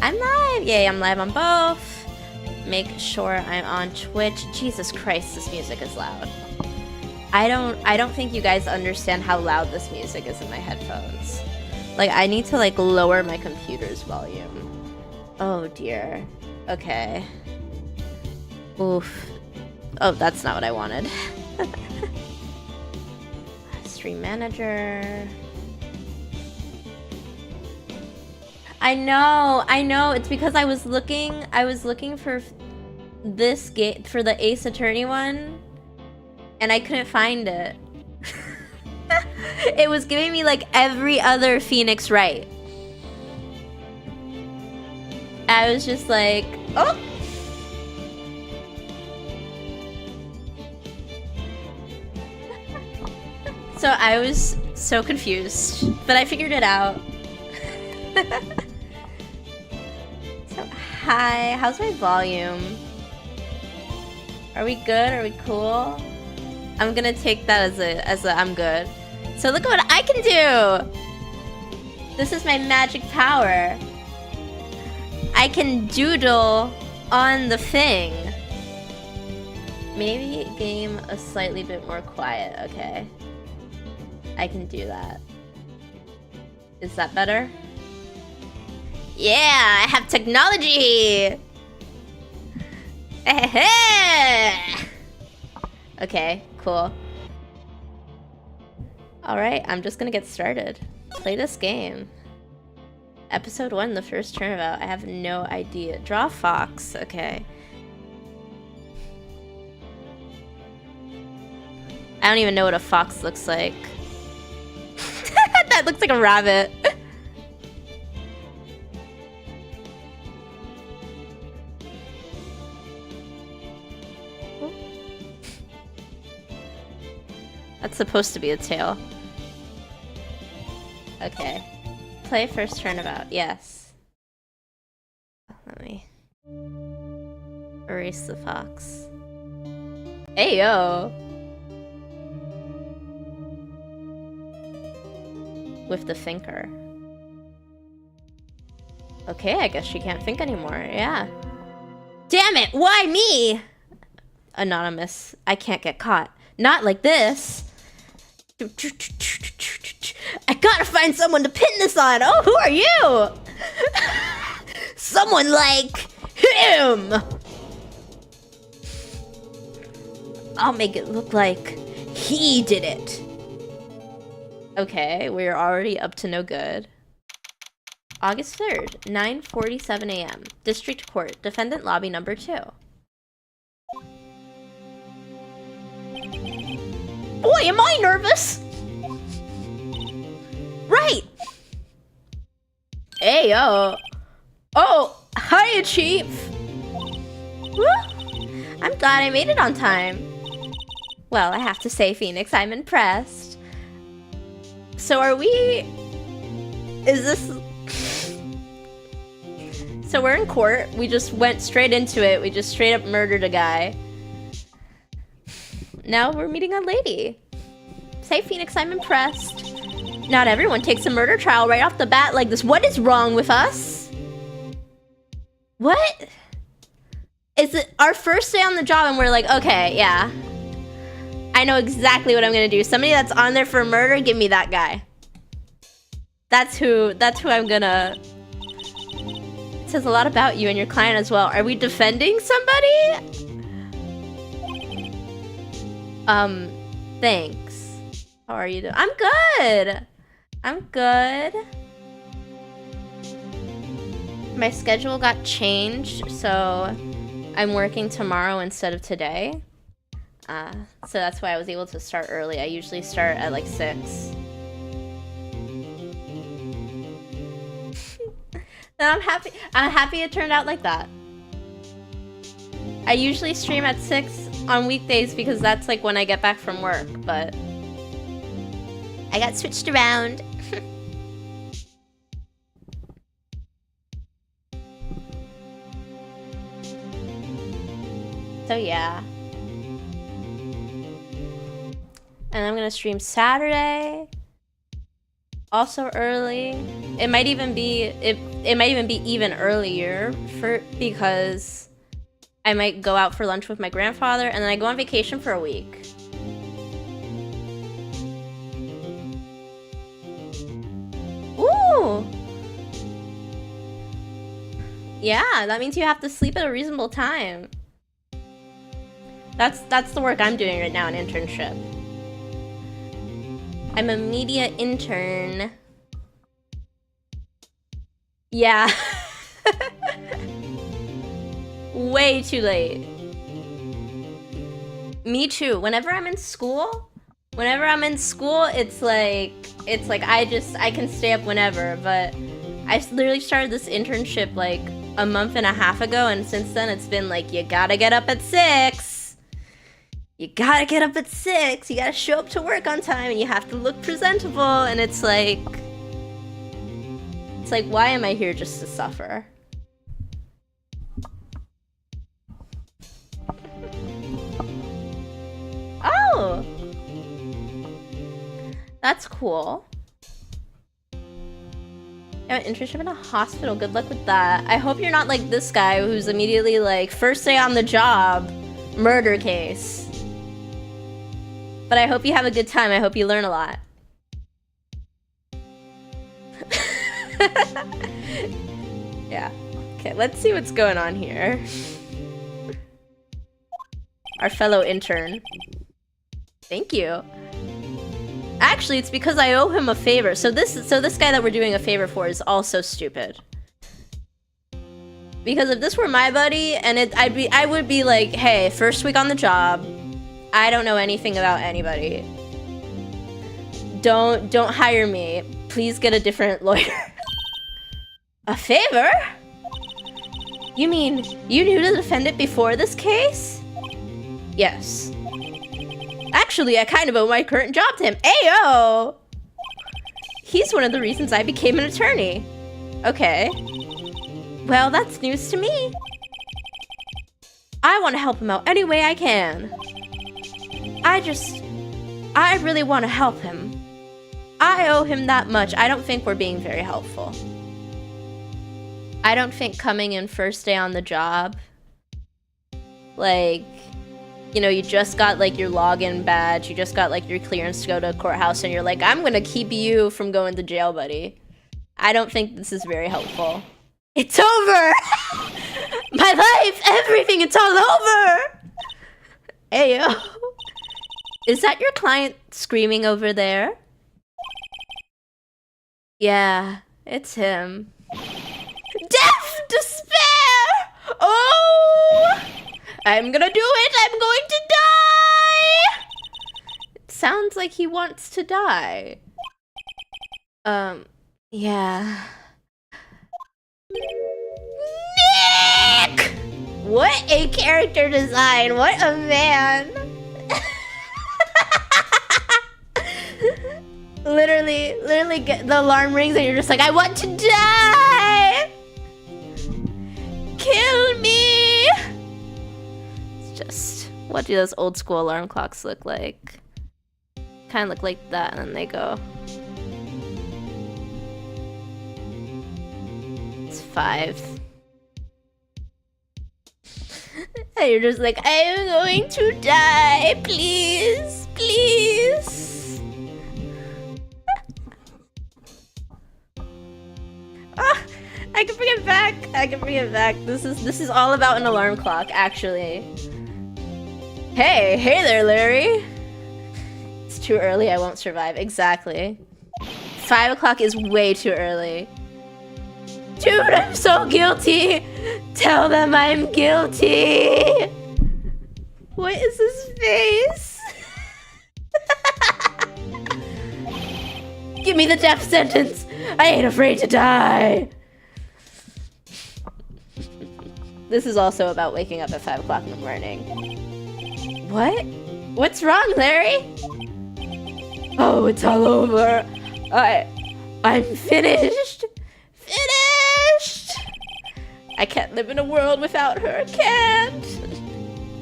I'm live! Yay, I'm live on both. Make sure I'm on Twitch. Jesus Christ, this music is loud. I don't think you guys understand how loud this music is in my headphones. Like, I need to, like, lower my computer's volume. Oh, dear. Okay. Oof. Oh, that's not what I wanted. Stream manager. I know. It's because I was looking for this game, for the Ace Attorney one, and I couldn't find it. It was giving me like every other Phoenix Wright. I was just like, oh. So I was so confused, but I figured it out. So, hi, how's my volume? Are we good? Are we cool? I'm gonna take that as a I'm good. So look at what I can do! This is my magic power. I can doodle on the thing. Maybe game a slightly bit more quiet, okay. I can do that. Is that better? Yeah, I have technology! Okay, cool. Alright, I'm just gonna get started. Play this game. Episode 1, the first turnabout. I have no idea. Draw fox, okay. I don't even know what a fox looks like. That looks like a rabbit. That's supposed to be a tail. Okay. Play first turnabout. Yes. Let me erase the fox. Hey yo! With the thinker. Okay, I guess she can't think anymore. Yeah. Damn it! Why me? Anonymous. I can't get caught. Not like this. I gotta find someone to pin this on. Oh, who are you? Someone like him. I'll make it look like he did it. Okay, we're already up to no good. August 3rd, 9:47 a.m. District Court, Defendant Lobby number 2. Boy, am I nervous! Right! Hey, yo! Oh, hiya, Chief! Woo! I'm glad I made it on time. Well, I have to say, Phoenix, I'm impressed. So are we... Is this... So we're in court. We just went straight into it. We just straight up murdered a guy. Now we're meeting a lady. Say, Phoenix, I'm impressed. Not everyone takes a murder trial right off the bat like this. What is wrong with us? What? Is it our first day on the job and we're like, okay, yeah. I know exactly what I'm gonna do. Somebody that's on there for murder, give me that guy. That's who I'm gonna... It says a lot about you and your client as well. Are we defending somebody? Thanks. How are you doing? I'm good. I'm good. My schedule got changed, so I'm working tomorrow instead of today. So that's why I was able to start early. I usually start at like 6. And I'm happy it turned out like that. I usually stream at 6 on weekdays because that's like when I get back from work, but I got switched around. So yeah. And I'm gonna stream Saturday. Also early. It might even be, it might even be even earlier because I might go out for lunch with my grandfather and then I go on vacation for a week. Ooh! Yeah, that means you have to sleep at a reasonable time. That's the work I'm doing right now, an internship. I'm a media intern. Yeah. Way too late. Me too. Whenever I'm in school, it's like I can stay up whenever, but I literally started this internship like a month and a half ago, and since then it's been like, you gotta get up at 6. You gotta get up at 6. You gotta show up to work on time, and you have to look presentable, and it's like, why am I here just to suffer? Oh! That's cool. I have an internship in a hospital. Good luck with that. I hope you're not like this guy who's immediately like, first day on the job, murder case. But I hope you have a good time. I hope you learn a lot. Yeah. Okay, let's see what's going on here. Our fellow intern. Thank you. Actually, it's because I owe him a favor. So this guy that we're doing a favor for is also stupid. Because if this were my buddy, and I would be like, hey, first week on the job, I don't know anything about anybody. Don't hire me. Please get a different lawyer. A favor? You mean you knew the defendant before this case? Yes. Actually, I kind of owe my current job to him. Ayo! He's one of the reasons I became an attorney. Okay. Well, that's news to me. I want to help him out any way I can. I really want to help him. I owe him that much. I don't think we're being very helpful. I don't think coming in first day on the job, like, you know, you just got like your login badge, you just got like your clearance to go to a courthouse, and you're like, I'm gonna keep you from going to jail, buddy. I don't think this is very helpful. It's over! My life, everything, it's all over! Ayo. Is that your client screaming over there? Yeah, it's him. Death! Despair! Oh! I'm gonna do it! I'm going to die! It sounds like he wants to die. Yeah. Nick! What a character design! What a man! literally get the alarm rings and you're just like, I want to die! Kill me! It's just, what do those old school alarm clocks look like? Kind of look like that, and then they go. It's 5. And you're just like, I'm going to die, please, please. Ah, I can bring it back. I can bring it back. This is all about an alarm clock, actually. Hey there, Larry. It's too early. I won't survive. Exactly. 5 o'clock is way too early. Dude, I'm so guilty. Tell them I'm guilty. What is his face? Give me the death sentence. I ain't afraid to die. This is also about waking up at 5 o'clock in the morning. What? What's wrong, Larry? Oh, it's all over. I'm finished. Finished! I can't live in a world without her. Can't.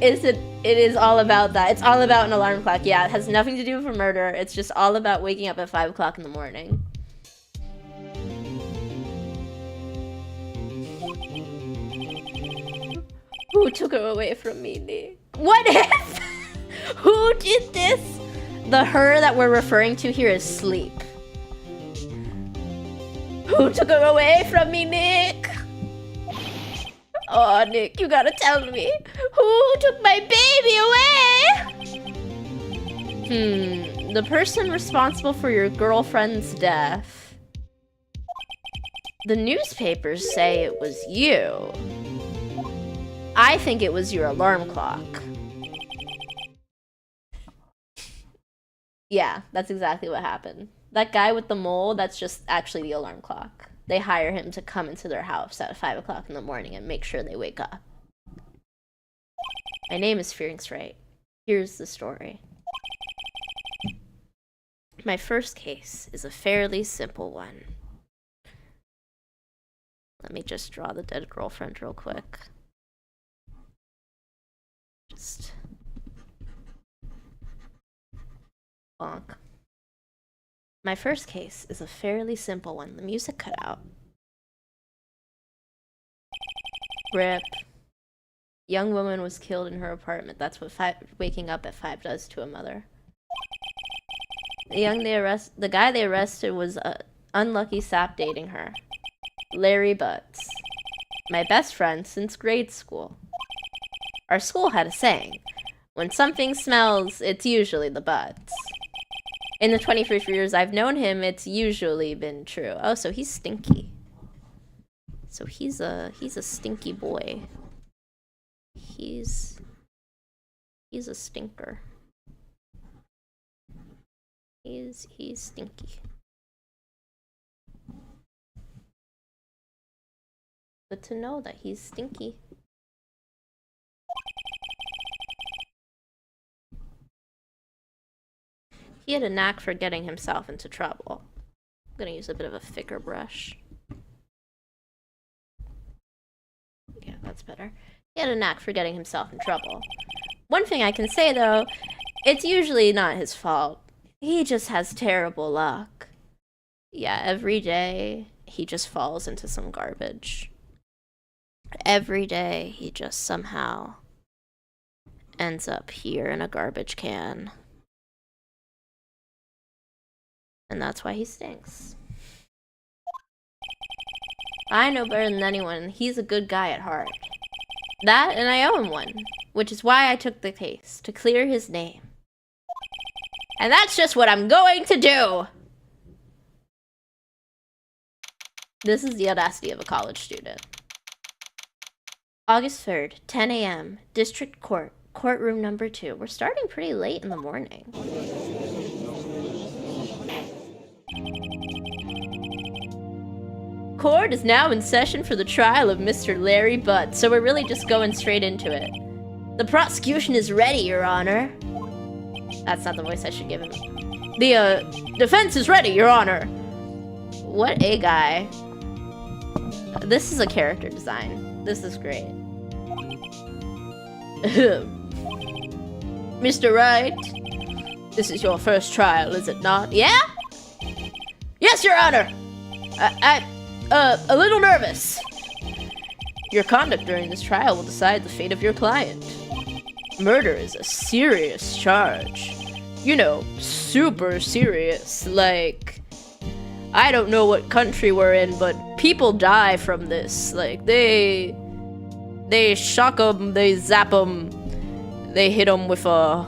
It is all about that. It's all about an alarm clock. Yeah, it has nothing to do with a murder. It's just all about waking up at 5 o'clock in the morning. Who took her away from me, Nick? What if? Who did this? The her that we're referring to here is Sleep. Who took her away from me, Nick? Oh, Nick, you gotta tell me. Who took my baby away? The person responsible for your girlfriend's death. The newspapers say it was you. I think it was your alarm clock. Yeah, that's exactly what happened. That guy with the mole, that's just actually the alarm clock. They hire him to come into their house at 5 o'clock in the morning and make sure they wake up. My name is Wright. Here's the story. My first case is a fairly simple one. Let me just draw the dead girlfriend real quick. Just... bonk. My first case is a fairly simple one. The music cut out. Rip. Young woman was killed in her apartment. That's what waking up at 5 does to a mother. The guy they arrested was unlucky sap dating her. Larry Butts. My best friend since grade school. Our school had a saying, when something smells, it's usually the butts. In the 23 years I've known him, it's usually been true. Oh, so he's stinky. So he's a stinky boy. He's a stinker. He's stinky. Good to know that he's stinky. He had a knack for getting himself into trouble. I'm gonna use a bit of a thicker brush. Yeah, that's better. He had a knack for getting himself in trouble. One thing I can say, though, it's usually not his fault. He just has terrible luck. Yeah, every day, he just falls into some garbage. Every day, he just somehow ends up here in a garbage can. And that's why he stinks. I know better than anyone. He's a good guy at heart. That, and I owe him one. Which is why I took the case, to clear his name. And that's just what I'm going to do! This is the audacity of a college student. August 3rd, 10 a.m., District Court, courtroom number 2. We're starting pretty late in the morning. Court is now in session for the trial of Mr. Larry Butts, so we're really just going straight into it. The prosecution is ready, Your Honor. That's not the voice I should give him. The, defense is ready, Your Honor. What a guy. This is a character design. This is great. Mr. Wright, this is your first trial, is it not? Yeah? Yes, Your Honor! A little nervous. Your conduct during this trial will decide the fate of your client. Murder is a serious charge. You know, super serious. Like, I don't know what country we're in, but people die from this. Like, they shock them, they zap them, they hit them with a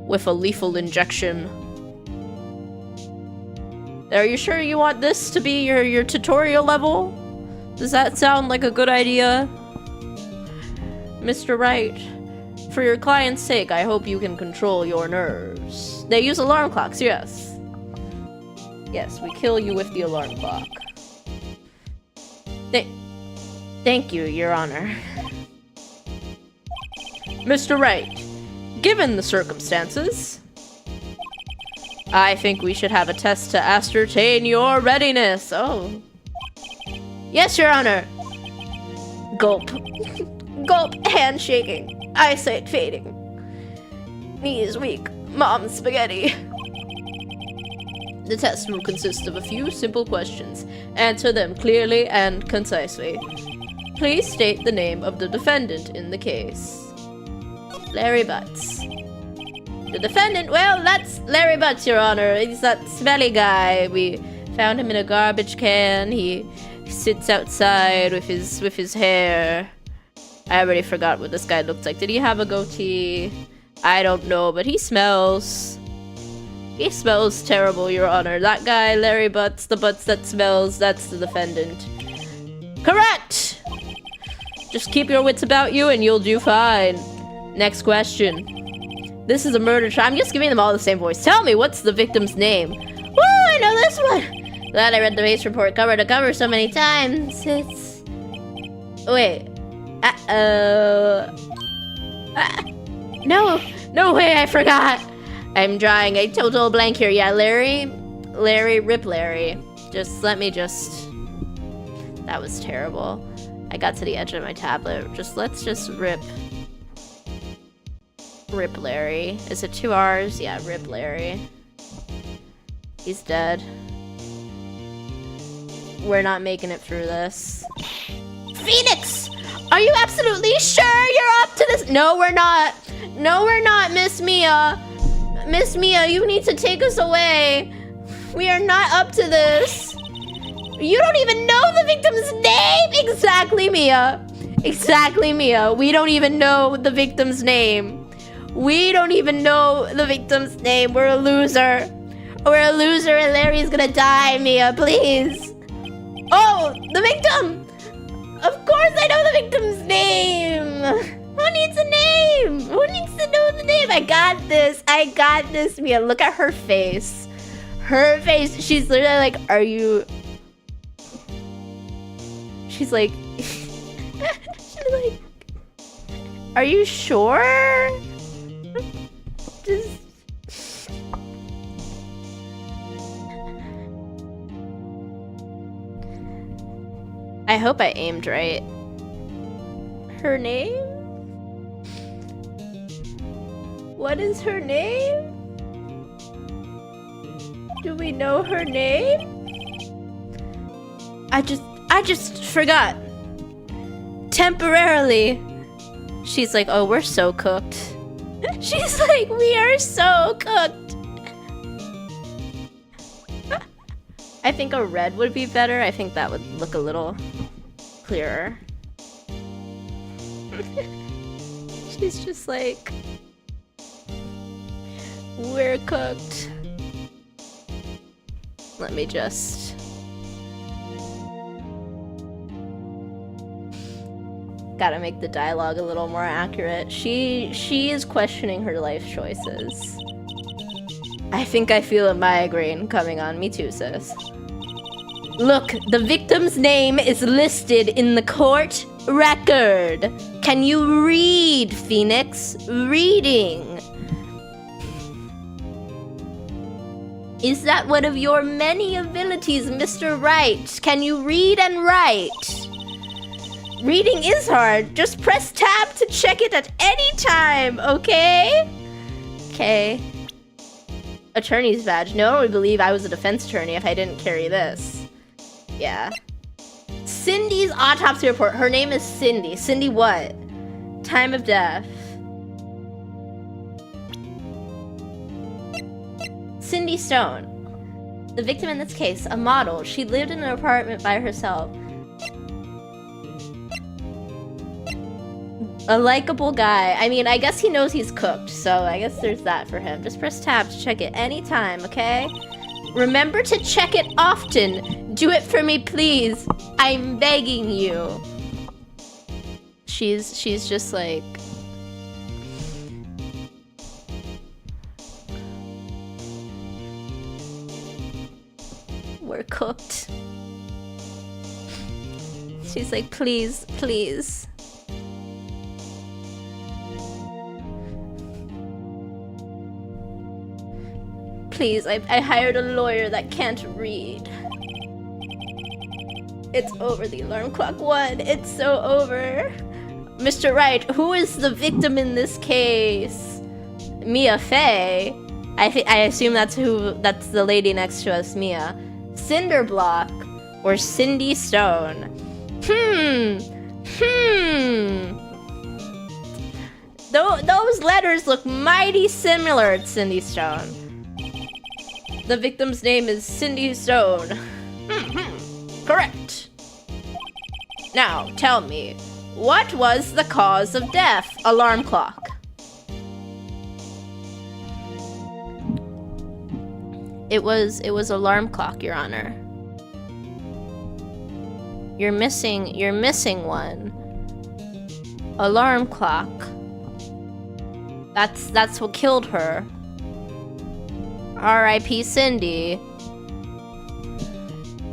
lethal injection. Are you sure you want this to be your tutorial level? Does that sound like a good idea? Mr. Wright, for your client's sake, I hope you can control your nerves. They use alarm clocks, yes. Yes, we kill you with the alarm clock. Thank you, Your Honor. Mr. Wright, given the circumstances, I think we should have a test to ascertain your readiness. Oh. Yes, Your Honor. Gulp. Gulp, hand shaking. Eyesight fading. Knees weak. Mom's spaghetti. The test will consist of a few simple questions. Answer them clearly and concisely. Please state the name of the defendant in the case. Larry Butts. The defendant, well, that's Larry Butts, Your Honor. He's that smelly guy. We found him in a garbage can. He sits outside with his hair. I already forgot what this guy looked like. Did he have a goatee? I don't know, but he smells. He smells terrible, Your Honor. That guy, Larry Butts, the butts that smells, that's the defendant. Correct! Just keep your wits about you and you'll do fine. Next question. This is a murder trial. I'm just giving them all the same voice. Tell me, what's the victim's name? Woo, I know this one! Glad I read the base report cover to cover so many times. It's... Wait. No way, I forgot. I'm drawing a total blank here. Yeah, Rip Larry. That was terrible. I got to the edge of my tablet. Let's just rip Larry. Is it 2 R's? Yeah, Rip Larry. He's dead. We're not making it through this. Phoenix! Are you absolutely sure you're up to this? No, we're not. No, we're not, Miss Mia. Miss Mia, you need to take us away. We are not up to this. You don't even know the victim's name! Exactly, Mia. Exactly, Mia. We don't even know the victim's name. We don't even know the victim's name. We're a loser. We're a loser and Larry's gonna die, Mia, please. Oh, the victim! Of course I know the victim's name! Who needs a name? Who needs to know the name? I got this. I got this, Mia. Look at her face. Her face. She's literally like, are you... She's like... She's like... Are you sure? Just... I hope I aimed right. Her name? What is her name? Do we know her name? I just forgot. Temporarily. She's like, oh, we're so cooked. She's like, we are so cooked. I think a red would be better. I think that would look a little clearer. She's just like, we're cooked. Let me just... Gotta make the dialogue a little more accurate. She is questioning her life choices. I think I feel a migraine coming on. Me too, sis. Look, the victim's name is listed in the court record. Can you read, Phoenix? Reading. Is that one of your many abilities, Mr. Wright? Can you read and write? Reading is hard. Just press tab to check it at any time, okay? Okay. Attorney's badge. No one would believe I was a defense attorney if I didn't carry this. Yeah. Cindy's autopsy report. Her name is Cindy. Cindy what? Time of death. Cindy Stone. The victim in this case, a model. She lived in an apartment by herself. A likable guy. I mean, I guess he knows he's cooked, so I guess there's that for him. Just press tab to check it anytime, okay? Remember to check it often. Do it for me, please. I'm begging you. She's just like... We're cooked. She's like, please, please. Please, I hired a lawyer that can't read. It's over, the alarm clock won. It's so over. Mr. Wright, who is the victim in this case? Mia Fey? I assume that's the lady next to us, Mia. Cinderblock or Cindy Stone? Those letters look mighty similar to Cindy Stone. The victim's name is Cindy Stone. Correct. Now, tell me, what was the cause of death? Alarm clock. It was alarm clock, Your Honor. You're missing one. Alarm clock. That's what killed her. R.I.P. Cindy.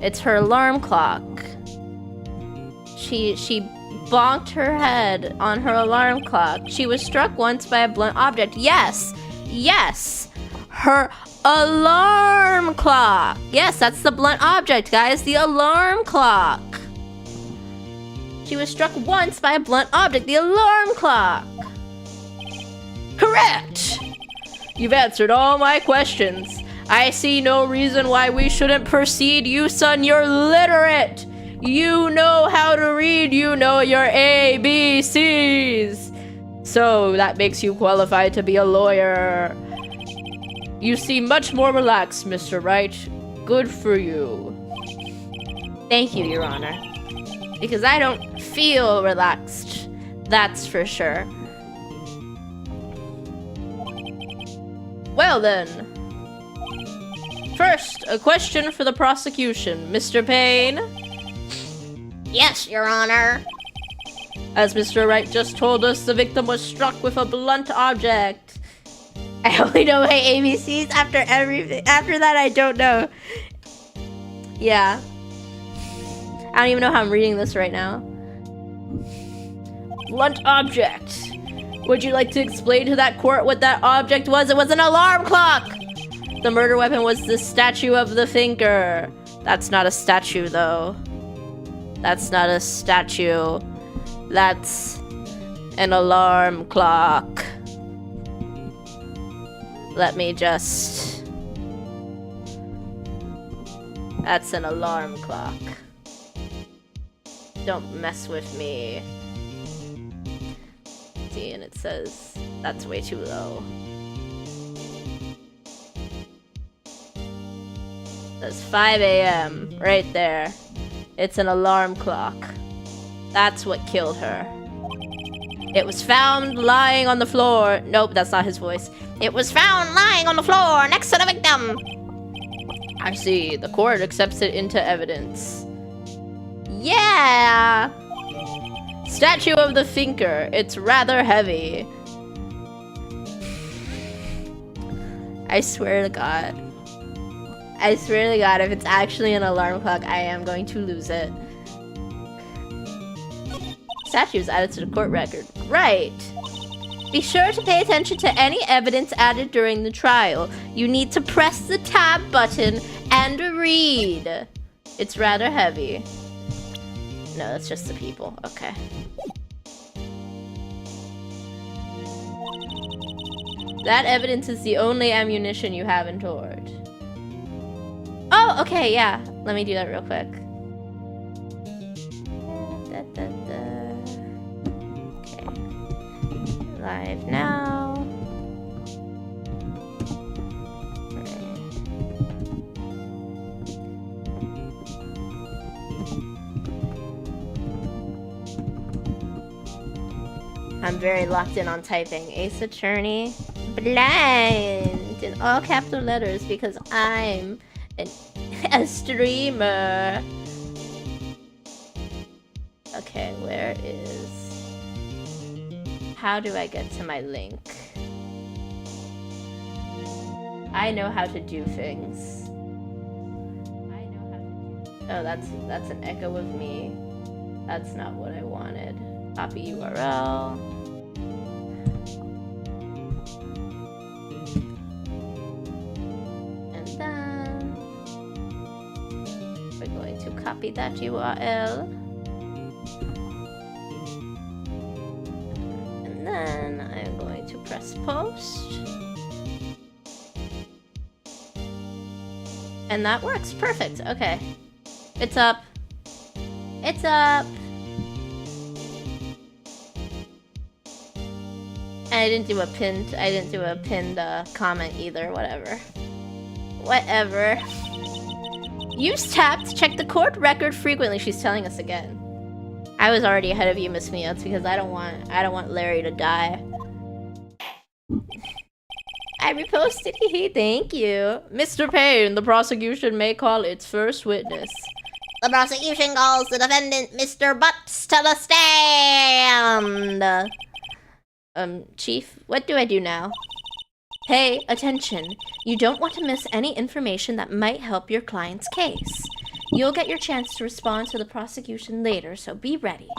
It's her alarm clock. She bonked her head on her alarm clock. She was struck once by a blunt object. Yes! Yes! Her alarm clock! Yes, that's the blunt object, guys. The alarm clock. She was struck once by a blunt object. The alarm clock. Correct! You've answered all my questions. I see no reason why we shouldn't proceed. You, son, you're literate. You know how to read. You know your ABCs. So that makes you qualified to be a lawyer. You seem much more relaxed, Mr. Wright. Good for you. Thank you, Your Honor. Because I don't feel relaxed. That's for sure. Well then. First, a question for the prosecution. Mr. Payne? Yes, Your Honor. As Mr. Wright just told us, the victim was struck with a blunt object. I only know my ABCs after everything. After that, I don't know. Yeah. I don't even know how I'm reading this right now. Blunt object. Would you like to explain to that court what that object was? It was an alarm clock! The murder weapon was the statue of the thinker. That's not a statue, though. That's not a statue. That's an alarm clock. Let me just... That's an alarm clock. Don't mess with me. See, and it says that's way too low. It says 5 a.m. right there. It's an alarm clock. That's what killed her. It was found lying on the floor. Nope, that's not his voice. It was found lying on the floor next to the victim. I see. The court accepts it into evidence. Yeah! Statue of the thinker. It's rather heavy. I swear to God. I swear to God, if it's actually an alarm clock, I am going to lose it. Statue is added to the court record. Right. Be sure to pay attention to any evidence added during the trial. You need to press the tab button and read. It's rather heavy. No, that's just the people. Okay. That evidence is the only ammunition you have in Tord. Oh, okay, yeah. Let me do that real quick. Okay. Live now. I'm very locked in on typing. Ace Attorney. Blind! In all capital letters because I'm a streamer. Okay, where is... How do I get to my link? I know how to do things. Oh, that's an echo of me. That's not what I wanted. Copy URL. And then we're going to copy that URL. And then I'm going to press post. And that works. Perfect. Okay. It's up. It's up. I didn't do a pinned comment either. Whatever. Use tap to check the court record frequently. She's telling us again. I was already ahead of you, Miss Mia. It's because I don't want Larry to die. I reposted. Thank you. Mr. Payne, the prosecution may call its first witness. The prosecution calls the defendant, Mr. Butts, to the stand! Chief, what do I do now? Pay attention. You don't want to miss any information that might help your client's case. You'll get your chance to respond to the prosecution later, so be ready.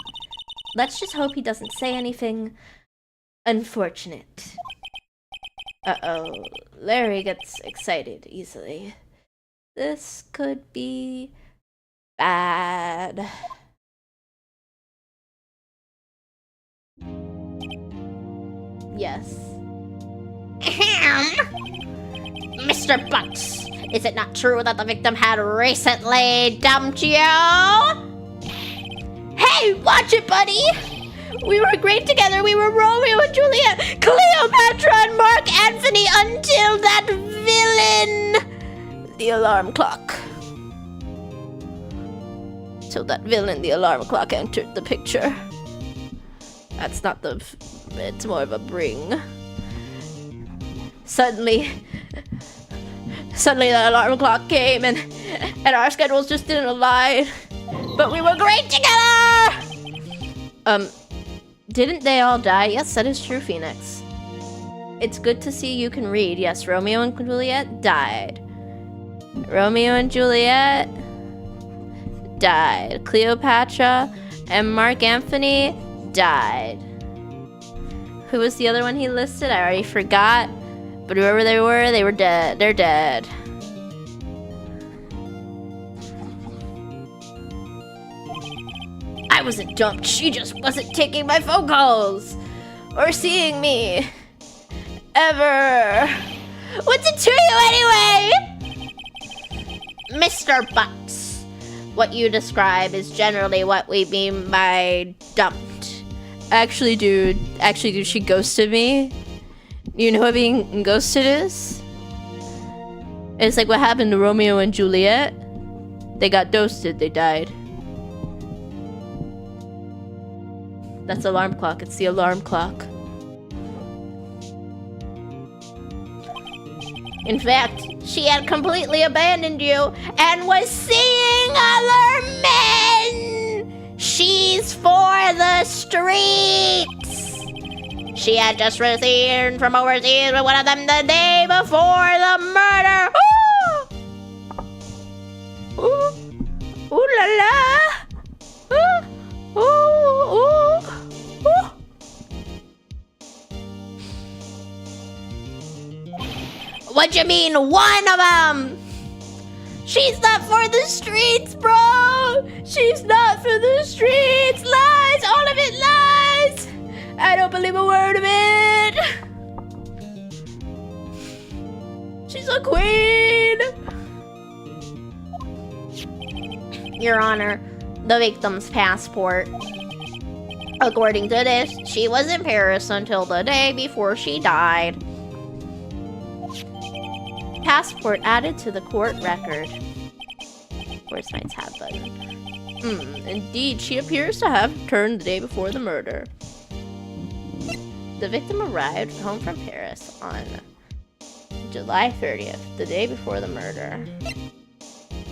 Let's just hope he doesn't say anything unfortunate. Uh-oh. Larry gets excited easily. This could be bad. Yes. Mr. Butts, is it not true that the victim had recently dumped you? Hey, watch it, buddy! We were great together. We were Romeo and Juliet, Cleopatra and Mark Antony until that villain, the alarm clock. Till that villain, the alarm clock, entered the picture. That's not the... It's more of a bring. Suddenly the alarm clock came and our schedules just didn't align. But we were great together! Didn't they all die? Yes, that is true, Phoenix. It's good to see you can read. Yes, Romeo and Juliet died. Romeo and Juliet died. Cleopatra and Mark Antony died. Who was the other one he listed? I already forgot. But whoever they were dead. They're dead. I wasn't dumped. She just wasn't taking my phone calls. Or seeing me. Ever. What's it to you anyway? Mr. Butts, what you describe is generally what we mean by dumped. Actually, dude, she ghosted me. You know what being ghosted is? It's like what happened to Romeo and Juliet. They got ghosted, they died. That's the alarm clock, it's the alarm clock. In fact, she had completely abandoned you and was seeing other men! She's for the streets! She had just returned from overseas with one of them the day before the murder! Ooh! Ooh! Ooh la la! Ooh! Ooh! Ooh! Ooh! What you mean, one of them? She's not for the streets, bro! She's not for the streets! Lies! All of it lies! I don't believe a word of it! She's a queen! Your Honor, the victim's passport. According to this, she was in Paris until the day before she died. Passport added to the court record. Where's my tab button? Indeed, she appears to have returned the day before the murder. The victim arrived home from Paris on July 30th, the day before the murder.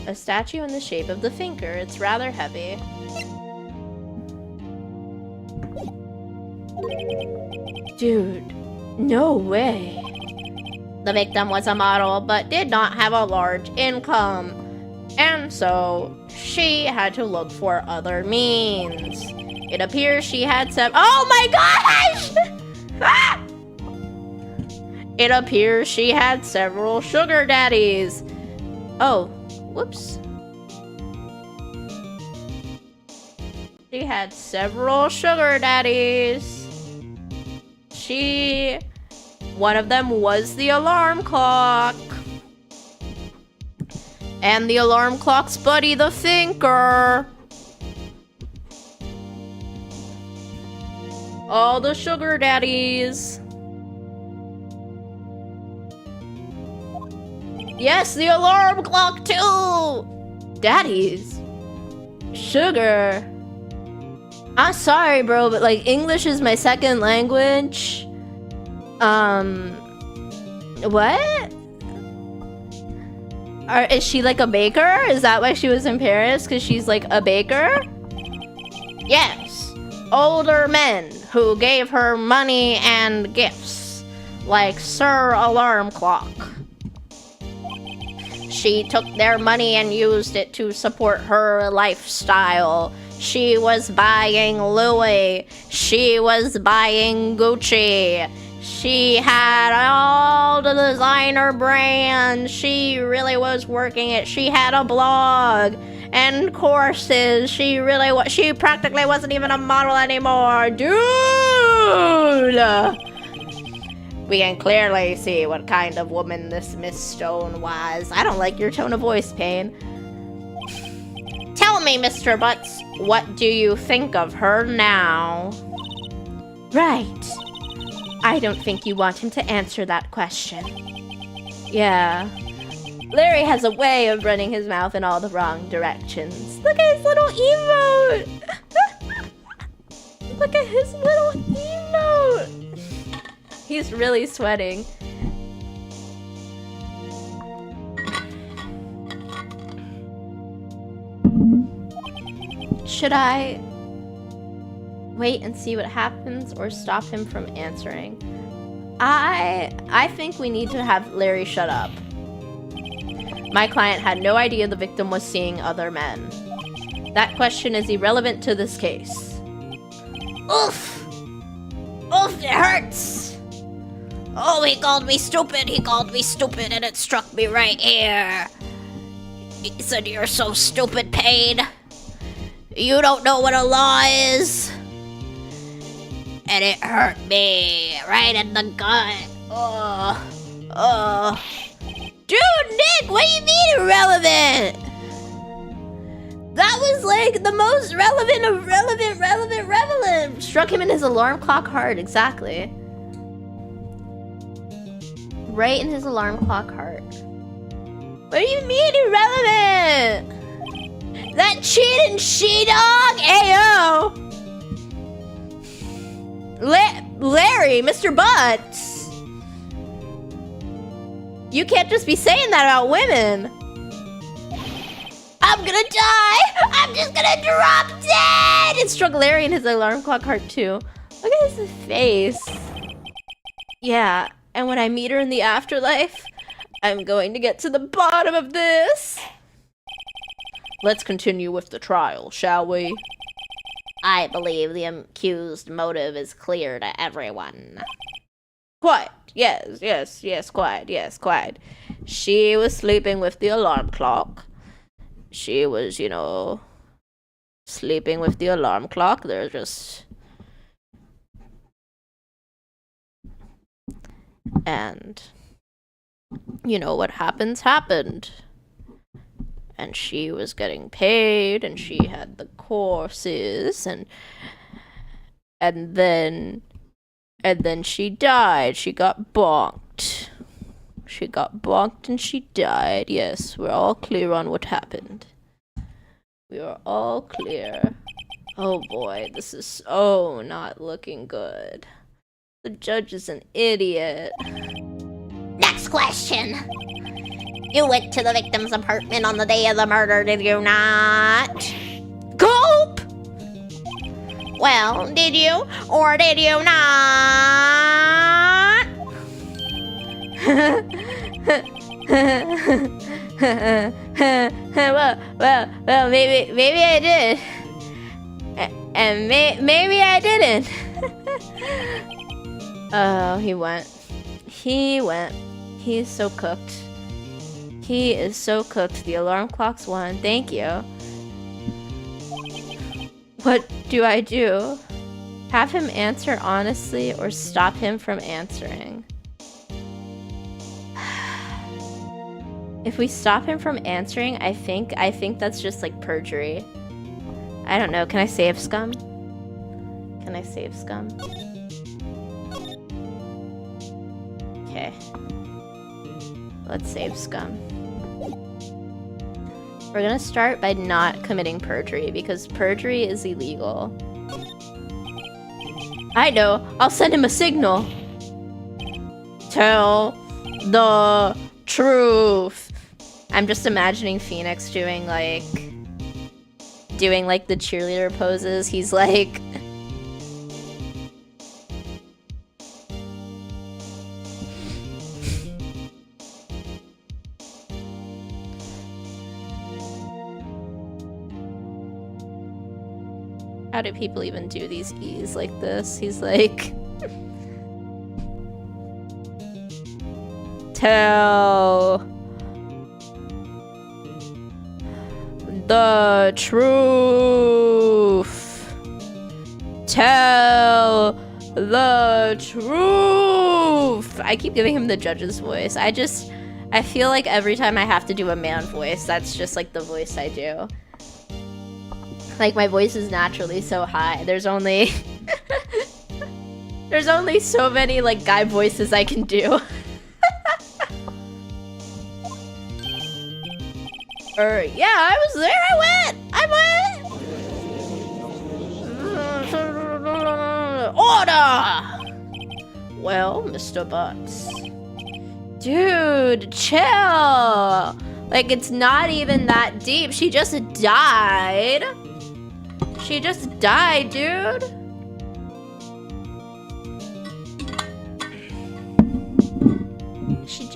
A statue in the shape of the thinker. It's rather heavy. Dude, no way. The victim was a model, but did not have a large income. And so, she had to look for other means. It appears she had some— Oh my gosh! Ah! It appears she had several sugar daddies. Oh, whoops. She had several sugar daddies. One of them was the alarm clock. And the alarm clock's buddy, the thinker. All the sugar daddies. Yes, the alarm clock too! Daddies. Sugar. I'm sorry, bro, but like English is my second language. What? Is she like a baker? Is that why she was in Paris? Because she's like a baker? Yes. Older men who gave her money and gifts. Like Sir Alarm Clock. She took their money and used it to support her lifestyle. She was buying Louis. She was buying Gucci. She had all the designer brands. She really was working it. She had a blog and courses. She practically wasn't even a model anymore. Dude! We can clearly see what kind of woman this Miss Stone was. I don't like your tone of voice, Payne. Tell me, Mr. Butts, what do you think of her now? Right. I don't think you want him to answer that question. Yeah. Larry has a way of running his mouth in all the wrong directions. Look at his little emote! Look at his little emote! He's really sweating. Should I wait and see what happens or stop him from answering? I think we need to have Larry shut up. My client had no idea the victim was seeing other men. That question is irrelevant to this case. Oof! Oof, it hurts! Oh, he called me stupid, and it struck me right here. He said, "You're so stupid, Payne. You don't know what a law is." And it hurt me right in the gut. Oh. Dude, Nick, what do you mean irrelevant? That was like the most relevant of relevant. Struck him in his alarm clock hard, exactly. Right in his alarm clock heart. What do you mean irrelevant? That cheating she-dog? Ayo! Larry, Mr. Butts! You can't just be saying that about women. I'm gonna die! I'm just gonna drop dead! It struck Larry in his alarm clock heart too. Look at his face. Yeah. And when I meet her in the afterlife, I'm going to get to the bottom of this. Let's continue with the trial, shall we? I believe the accused motive is clear to everyone. Quite. Yes, quite. She was sleeping with the alarm clock. She was, sleeping with the alarm clock. They're just... And, what happened. And she was getting paid, and she had the courses, and then she died. She got bonked. And she died. Yes, we're all clear on what happened. We are all clear. Oh boy, this is so not looking good. The judge is an idiot. Next question. You went to the victim's apartment on the day of the murder, did you not? Gulp! Well, did you or did you not? well, maybe I did. And maybe I didn't. Oh, he went. He's so cooked. He is so cooked. The alarm clock's won. Thank you. What do I do? Have him answer honestly or stop him from answering? If we stop him from answering, I think that's just like perjury. I don't know. Can I save scum? Okay. Let's save scum. We're gonna start by not committing perjury because perjury is illegal. I know, I'll send him a signal. Tell the truth. I'm just imagining Phoenix doing like the cheerleader poses. He's like how do people even do these E's like this? He's like tell the truth. Tell the truth. I keep giving him the judge's voice. I feel like every time I have to do a man voice, that's just like the voice I do. Like my voice is naturally so high. There's only there's only so many like guy voices I can do. Yeah, I was there, I went! Order! Well, Mr. Butts. Dude, chill! Like, it's not even that deep. She just died. She just died, dude. She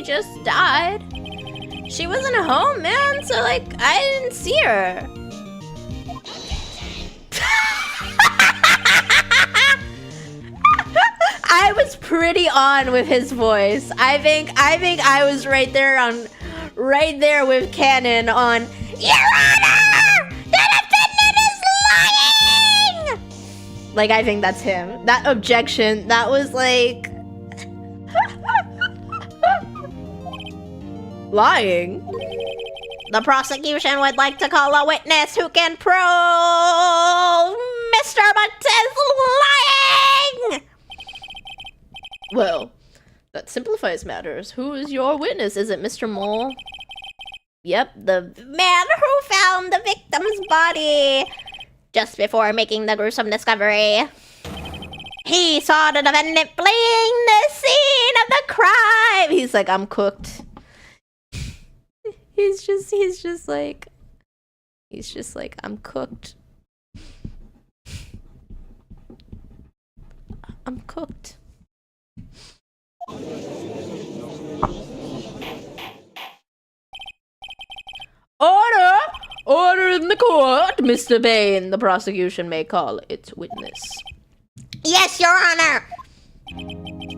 just died. She wasn't home, man, so like, I didn't see her. I was pretty on with his voice. I think I was right there with Canon on Your Honor! The defendant is lying! Like, I think that's him. That objection, that was like lying. The prosecution would like to call a witness who can prove Mr. Butts is lying! Well, that simplifies matters. Who is your witness? Is it Mr. Mole? Yep, the man who found the victim's body just before making the gruesome discovery. He saw the defendant fleeing the scene of the crime. He's like, I'm cooked. He's just like, I'm cooked. I'm cooked. Order! Order in the court, Mr. Bain. The prosecution may call its witness. Yes, Your Honor!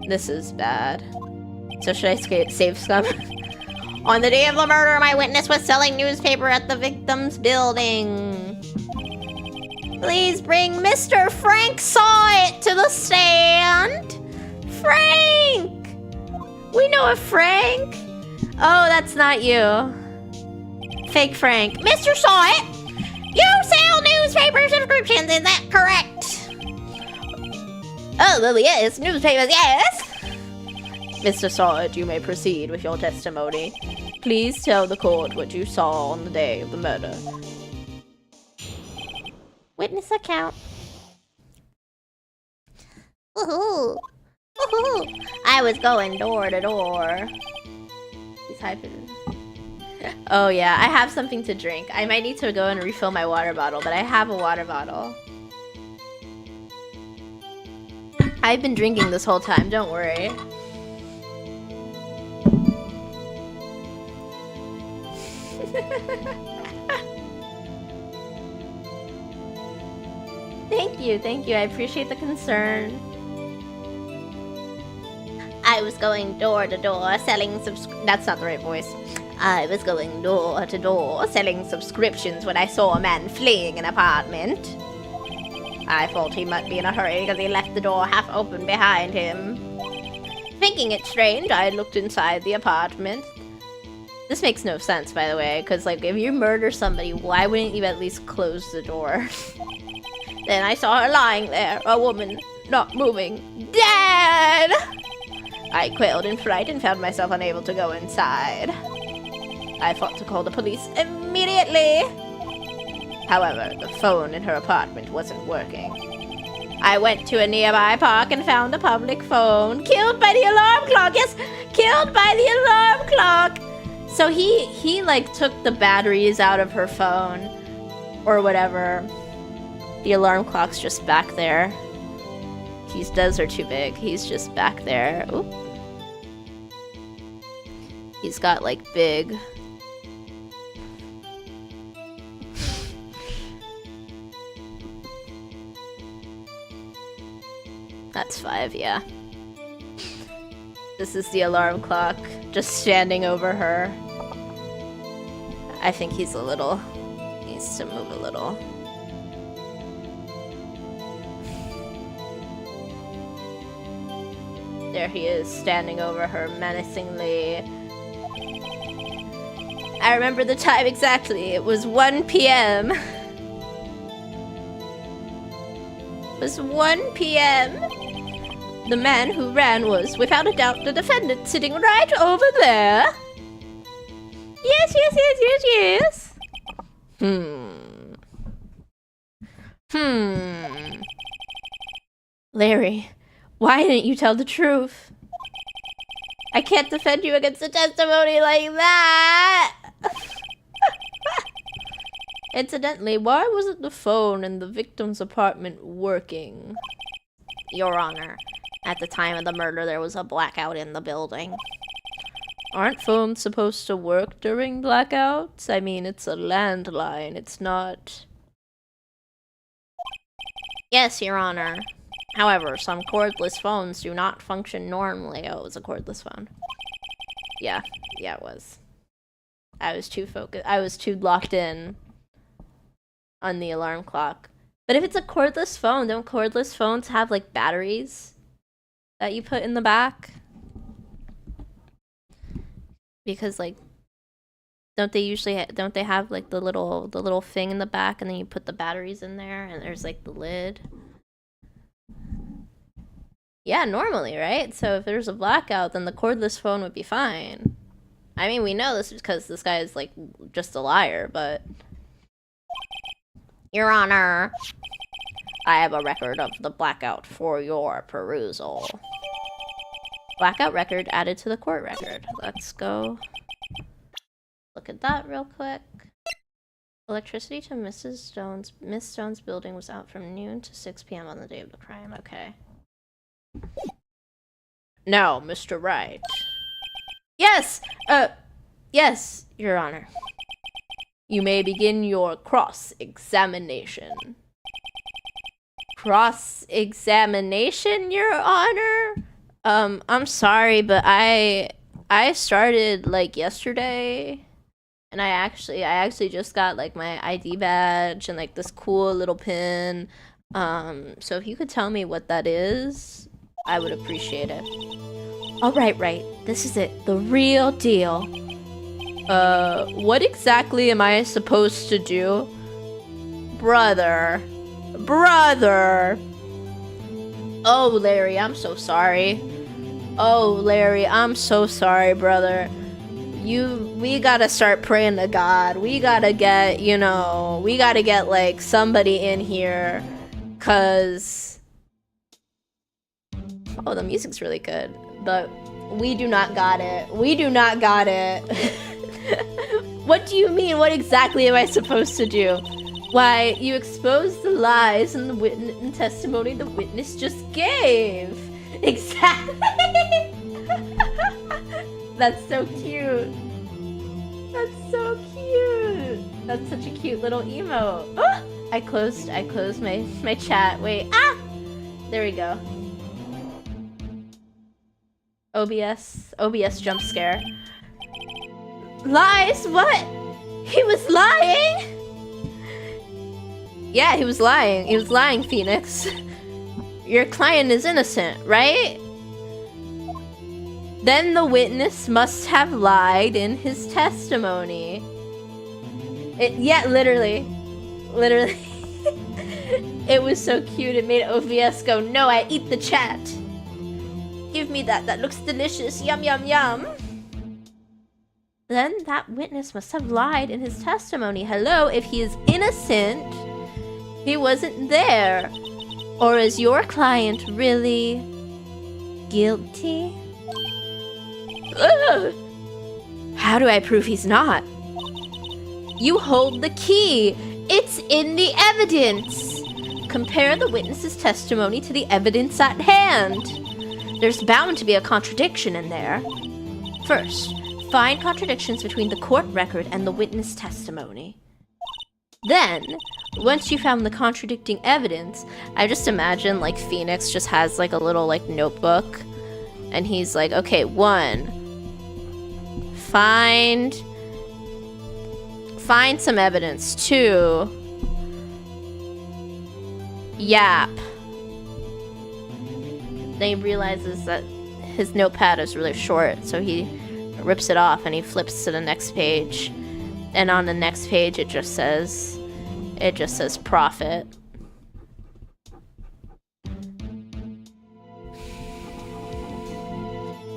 This is bad. So should I save scum? On the day of the murder, my witness was selling newspaper at the victim's building. Please bring Mr. Frank Saw It to the stand. Frank! We know a Frank. Oh, that's not you. Fake Frank. Mr. Saw It! You sell newspaper subscriptions, is that correct? Oh, well, yes, newspapers, yes. Mr. Saw It, you may proceed with your testimony. Please tell the court what you saw on the day of the murder. Witness account. Woohoo! Woohoo! I was going door to door. He's hyping. Oh yeah, I have something to drink. I might need to go and refill my water bottle, but I have a water bottle. I've been drinking this whole time, don't worry. Thank you. I appreciate the concern. I was going door to door selling That's not the right voice. I was going door to door selling subscriptions when I saw a man fleeing an apartment. I thought he might be in a hurry because he left the door half open behind him. Thinking it strange, I looked inside the apartment. This makes no sense, by the way, because, like, if you murder somebody, why wouldn't you at least close the door? Then I saw her lying there, a woman, not moving, dead! I quailed in fright and found myself unable to go inside. I thought to call the police immediately. However, the phone in her apartment wasn't working. I went to a nearby park and found a public phone. Killed by the alarm clock! Yes! Killed by the alarm clock! So he like took the batteries out of her phone. Or whatever. The alarm clock's just back there. Those are too big. He's just back there. Oop. He's got like big... That's 5, yeah. This is the alarm clock, just standing over her. I think he's a little... needs to move a little. There he is, standing over her menacingly. I remember the time exactly. It was 1 p.m. It was 1 p.m. The man who ran was, without a doubt, the defendant sitting right over there. Yes, yes, yes, yes, yes. Larry, why didn't you tell the truth? I can't defend you against a testimony like that! Incidentally, why wasn't the phone in the victim's apartment working? Your Honor, at the time of the murder there was a blackout in the building. Aren't phones supposed to work during blackouts? I mean, it's a landline, it's not... Yes, Your Honor. However, some cordless phones do not function normally. Oh, it was a cordless phone. Yeah, it was. I was too focused. I was too locked in on the alarm clock. But if it's a cordless phone, don't cordless phones have like batteries that you put in the back? Because like, don't they have like the little thing in the back, and then you put the batteries in there, and there's like the lid. Yeah, normally, right? So if there's a blackout, then the cordless phone would be fine. I mean, we know this because this guy is like just a liar, but... Your Honor, I have a record of the blackout for your perusal. Blackout record added to the court record. Let's go look at that real quick. Electricity to Miss Stone's building was out from noon to 6 p.m. on the day of the crime. Okay. Now, Mr. Wright. Yes! Yes, Your Honor. You may begin your cross-examination. Cross-examination, Your Honor? I'm sorry, but I started, like, yesterday. And I actually just got, like, my ID badge and, like, this cool little pin. So if you could tell me what that is, I would appreciate it. All right, Wright. This is it. The real deal. What exactly am I supposed to do? Brother. Oh, Larry, I'm so sorry. Oh, Larry, I'm so sorry, brother. We gotta start praying to God. We gotta get, like, somebody in here. 'Cause... Oh, the music's really good. But we do not got it. We do not got it. What do you mean? What exactly am I supposed to do? Why, you exposed the lies in the testimony the witness just gave. Exactly. That's so cute. That's so cute. That's such a cute little emote. Oh, I closed my chat. Wait. Ah! There we go. OBS jump scare. Lies? What? He was lying? Yeah, he was lying. He was lying, Phoenix. Your client is innocent, right? Then the witness must have lied in his testimony. Yeah, literally. It was so cute. It made OBS go, no, I eat the chat. Give me that. That looks delicious. Yum, yum, yum. Then that witness must have lied in his testimony. Hello, if he is innocent, he wasn't there. Or is your client really guilty? Ugh. How do I prove he's not? You hold the key. It's in the evidence. Compare the witness's testimony to the evidence at hand. There's bound to be a contradiction in there. First, find contradictions between the court record and the witness testimony. Then, once you found the contradicting evidence, I just imagine like Phoenix just has like a little like notebook, and he's like, okay, 1, find some evidence. 2, yap. Then he realizes that his notepad is really short, so he rips it off and he flips to the next page. And on the next page it just says profit.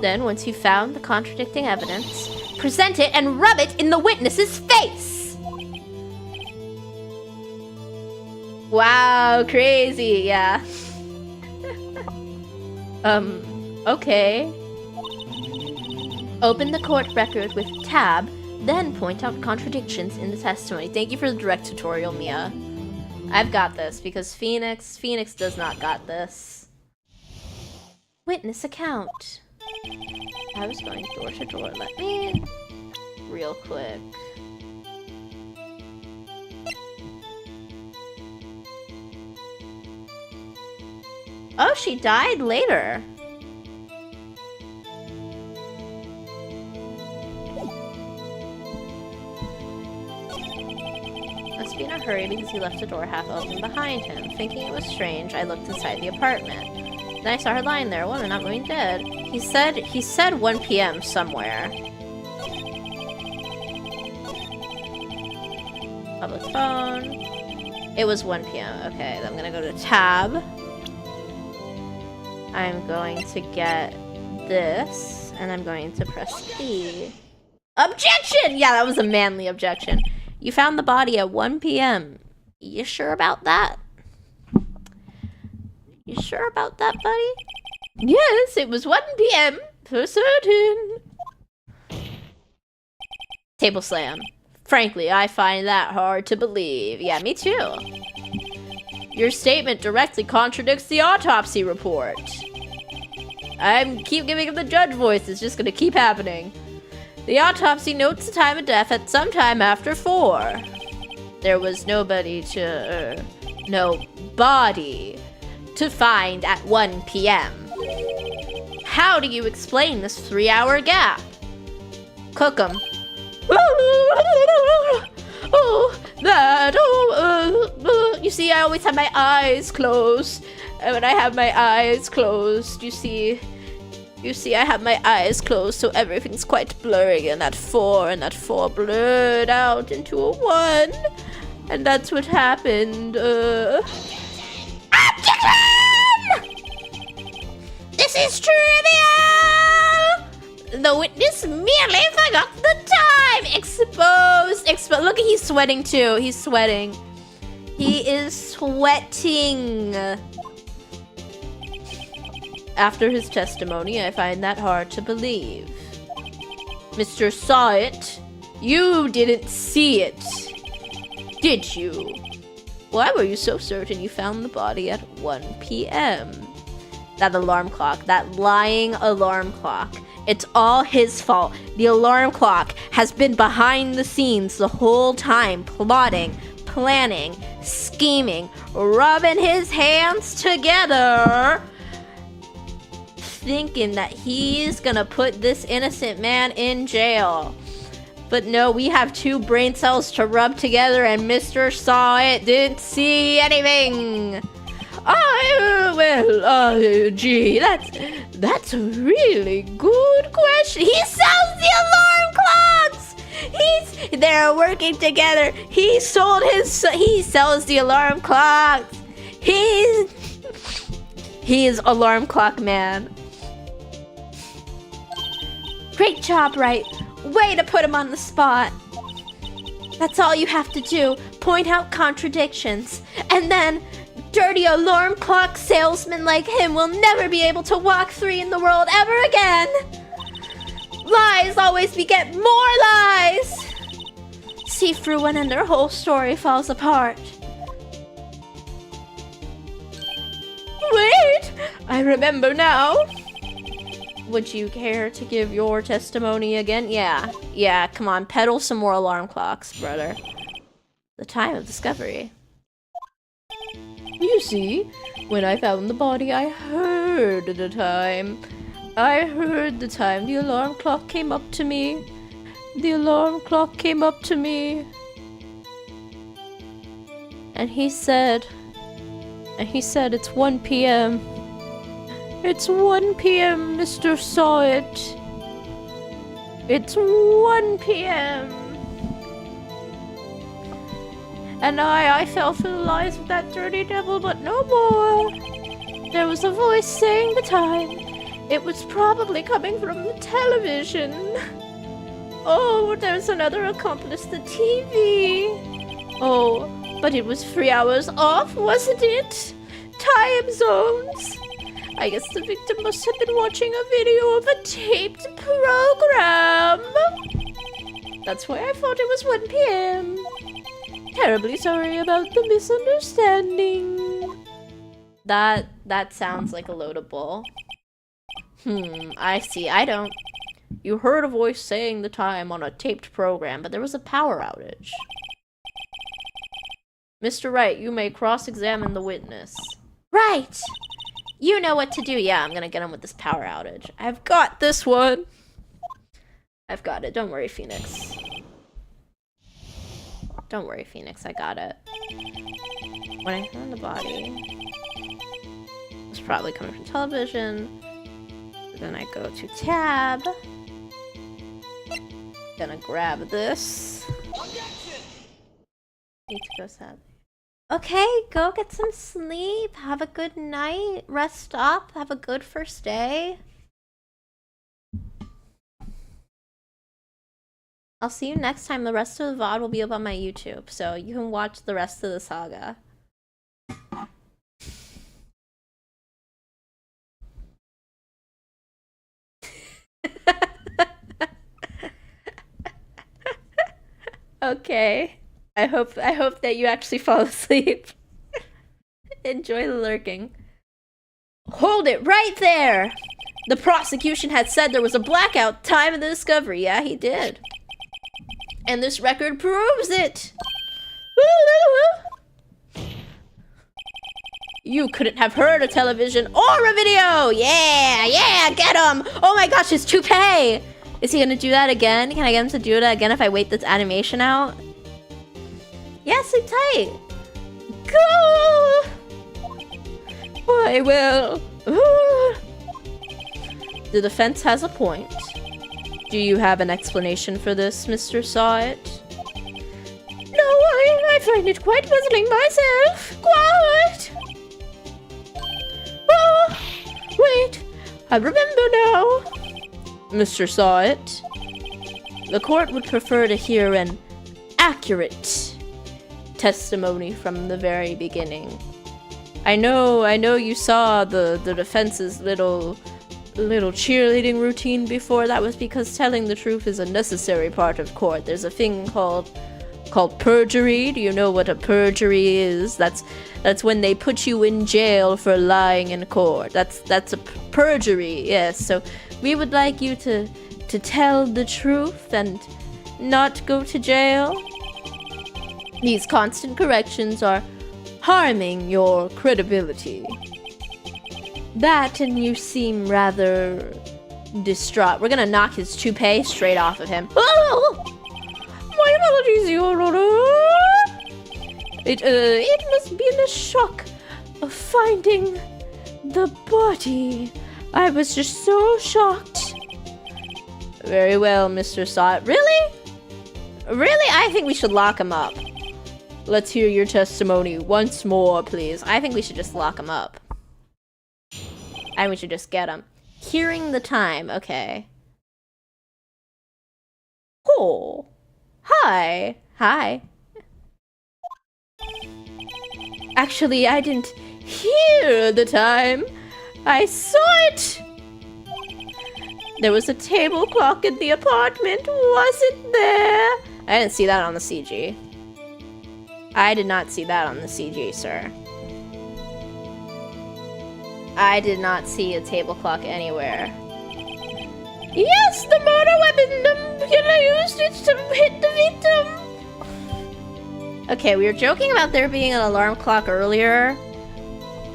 Then once you found the contradicting evidence, present it and rub it in the witness's face. Wow, crazy, yeah. Okay. Open the court record with tab, then point out contradictions in the testimony. Thank you for the direct tutorial, Mia. I've got this because Phoenix does not got this. Witness account. I was going door to door. Let me real quick. Oh, she died later. Must be in a hurry because he left the door half open behind him. Thinking it was strange, I looked inside the apartment. Then I saw her lying there, woman not moving dead. He said 1 p.m. somewhere. Public phone. It was 1 p.m. Okay, then I'm gonna go to tab. I'm going to get this, and I'm going to press E. Objection! Yeah, that was a manly objection. You found the body at 1 p.m. You sure about that? You sure about that, buddy? Yes, it was 1 p.m. for certain. Table slam. Frankly, I find that hard to believe. Yeah, me too. Your statement directly contradicts the autopsy report. I keep giving him the judge voice. It's just gonna keep happening. The autopsy notes the time of death at some time after 4. There was no body to find at 1 p.m. How do you explain this 3-hour gap? Cook 'em. You see, I always have my eyes closed. And when I have my eyes closed, you see, I have my eyes closed, so everything's quite blurry. And that 4 blurred out into a 1. And that's what happened. Objection! This is trivial! The witness merely forgot the time! Exposed! Look, he's sweating too. He's sweating. He is sweating. After his testimony, I find that hard to believe. Mr. Saw it. You didn't see it. Did you? Why were you so certain you found the body at 1 p.m.? That alarm clock, that lying alarm clock. It's all his fault. The alarm clock has been behind the scenes the whole time, plotting, planning, scheming, rubbing his hands together, thinking that he's gonna put this innocent man in jail. But no, we have 2 brain cells to rub together, and Mr. Saw It didn't see anything. Gee, that's a really good question. He sells the alarm clocks. They're working together. He sells the alarm clocks. He's alarm clock man. job, Wright. Way to put him on the spot. That's all you have to do. Point out contradictions. And then, dirty alarm clock salesman like him will never be able to walk free in the world ever again. Lies always beget more lies. See through one and their whole story falls apart. Wait! I remember now. Would you care to give your testimony again? Yeah, come on, peddle some more alarm clocks, brother. The time of discovery. You see, when I found the body, I heard the time. I heard the time the alarm clock came up to me. The alarm clock came up to me. And he said, it's 1 p.m. It's 1 p.m., Mr. Saw It. It's 1 p.m. And I fell for the lies of that dirty devil, but no more. There was a voice saying the time. It was probably coming from the television. Oh, there's another accomplice, the TV. Oh, but it was 3 hours off, wasn't it? Time zones. I guess the victim must have been watching a video of a taped program. That's why I thought it was 1 p.m. Terribly sorry about the misunderstanding. That sounds like a loadable. I see. I don't. You heard a voice saying the time on a taped program, but there was a power outage. Mr. Wright, you may cross-examine the witness. Right! You know what to do. Yeah, I'm gonna get him with this power outage. I've got this one! I've got it. Don't worry, Phoenix. Don't worry, Phoenix. I got it. When I found the body, it was probably coming from television. Then I go to tab. Gonna grab this. Objection! Need to go sad. Okay, go get some sleep. Have a good night. Rest up. Have a good first day. I'll see you next time. The rest of the VOD will be up on my YouTube, so you can watch the rest of the saga. Okay. I hope that you actually fall asleep. Enjoy the lurking. Hold it right there! The prosecution had said there was a blackout time of the discovery. Yeah, he did. And this record proves it! You couldn't have heard a television or a video! Yeah, get him! Oh my gosh, his toupee! Is he gonna do that again? Can I get him to do that again if I wait this animation out? Yeah, sleep tight! Go! I will. The defense has a point. Do you have an explanation for this, Mr. Saw It? No, I find it quite puzzling myself. What? Oh, wait, I remember now. Mr. Saw It, the court would prefer to hear an accurate testimony from the very beginning. I know you saw the defense's little cheerleading routine before. That was because telling the truth is a necessary part of court. There's a thing called perjury. Do you know what a perjury is? That's when they put you in jail for lying in court. That's a perjury. Yes. So we would like you to tell the truth and not go to jail. These constant corrections are harming your credibility. That, and you seem rather distraught. We're gonna knock his toupee straight off of him. Oh! My apologies, Your Honor. It must be the shock of finding the body. I was just so shocked. Very well, Mr. Saw It. Really? Really? I think we should lock him up. Let's hear your testimony once more, please. I think we should just lock him up. And we should just get him. Hearing the time. Okay. Oh, hi. Hi. Actually, I didn't hear the time. I saw it. There was a table clock in the apartment, wasn't there? I didn't see that on the CG. I did not see that on the CG, sir. I did not see a table clock anywhere. Yes, the murder weapon! I used it to hit the victim! Okay, we were joking about there being an alarm clock earlier,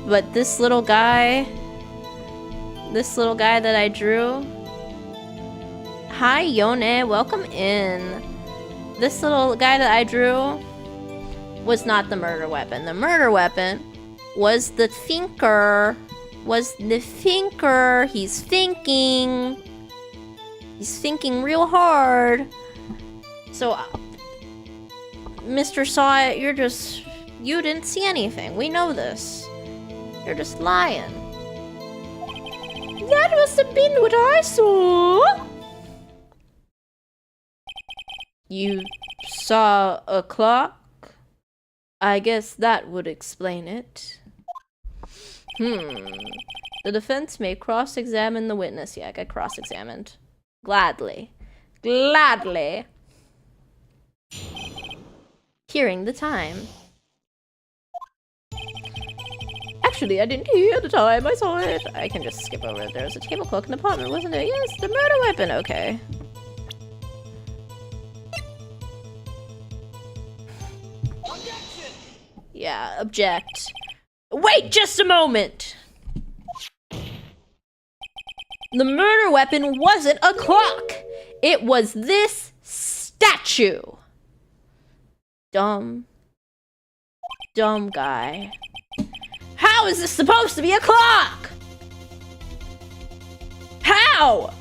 but this little guy that I drew... Hi, Yone, welcome in. This little guy that I drew was not the murder weapon. The murder weapon was the thinker. He's thinking. He's thinking real hard. So, Mr. Saw It, you didn't see anything. We know this. You're just lying. That must have been what I saw. You saw a clock? I guess that would explain it. The defense may cross-examine the witness. Yeah, I got cross-examined. Gladly. Gladly. Hearing the time. Actually, I didn't hear the time. I saw it. I can just skip over it. There was a table clock in the apartment, wasn't there? Yes, the murder weapon. Okay. Objection! Yeah, object. Wait just a moment! The murder weapon wasn't a clock! It was this statue! Dumb guy. How is this supposed to be a clock? How?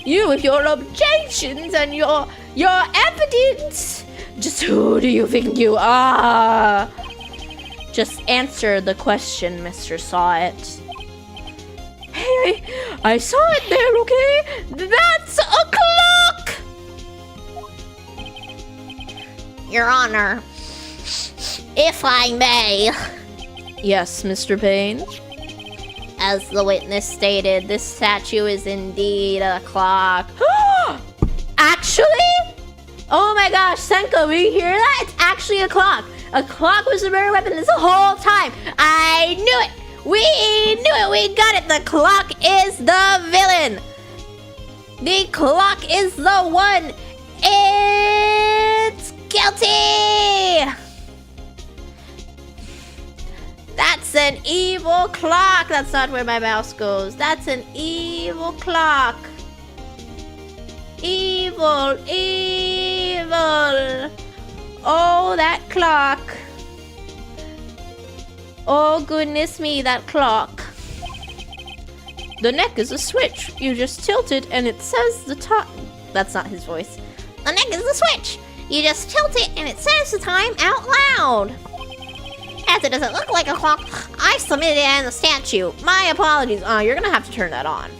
You with your objections and your evidence. Just who do you think you are? Just answer the question, Mr. Saw It. Hey, I saw it there, okay? That's a clock! Your Honor, if I may. Yes, Mr. Payne? As the witness stated, this statue is indeed a clock. Actually? Oh my gosh, Senko, we hear that? It's actually a clock. A clock was the murder weapon this whole time. I knew it. We knew it. We got it. The clock is the villain. The clock is the one. It's guilty. That's an evil clock. That's not where my mouse goes. That's an evil clock. Evil, evil. Oh, that clock. Oh, goodness me, that clock. The neck is a switch. You just tilt it and it says the time. That's not his voice. The neck is the switch. You just tilt it and it says the time out loud. As it doesn't look like a clock, I submitted it as a statue. My apologies. You're gonna have to turn that on.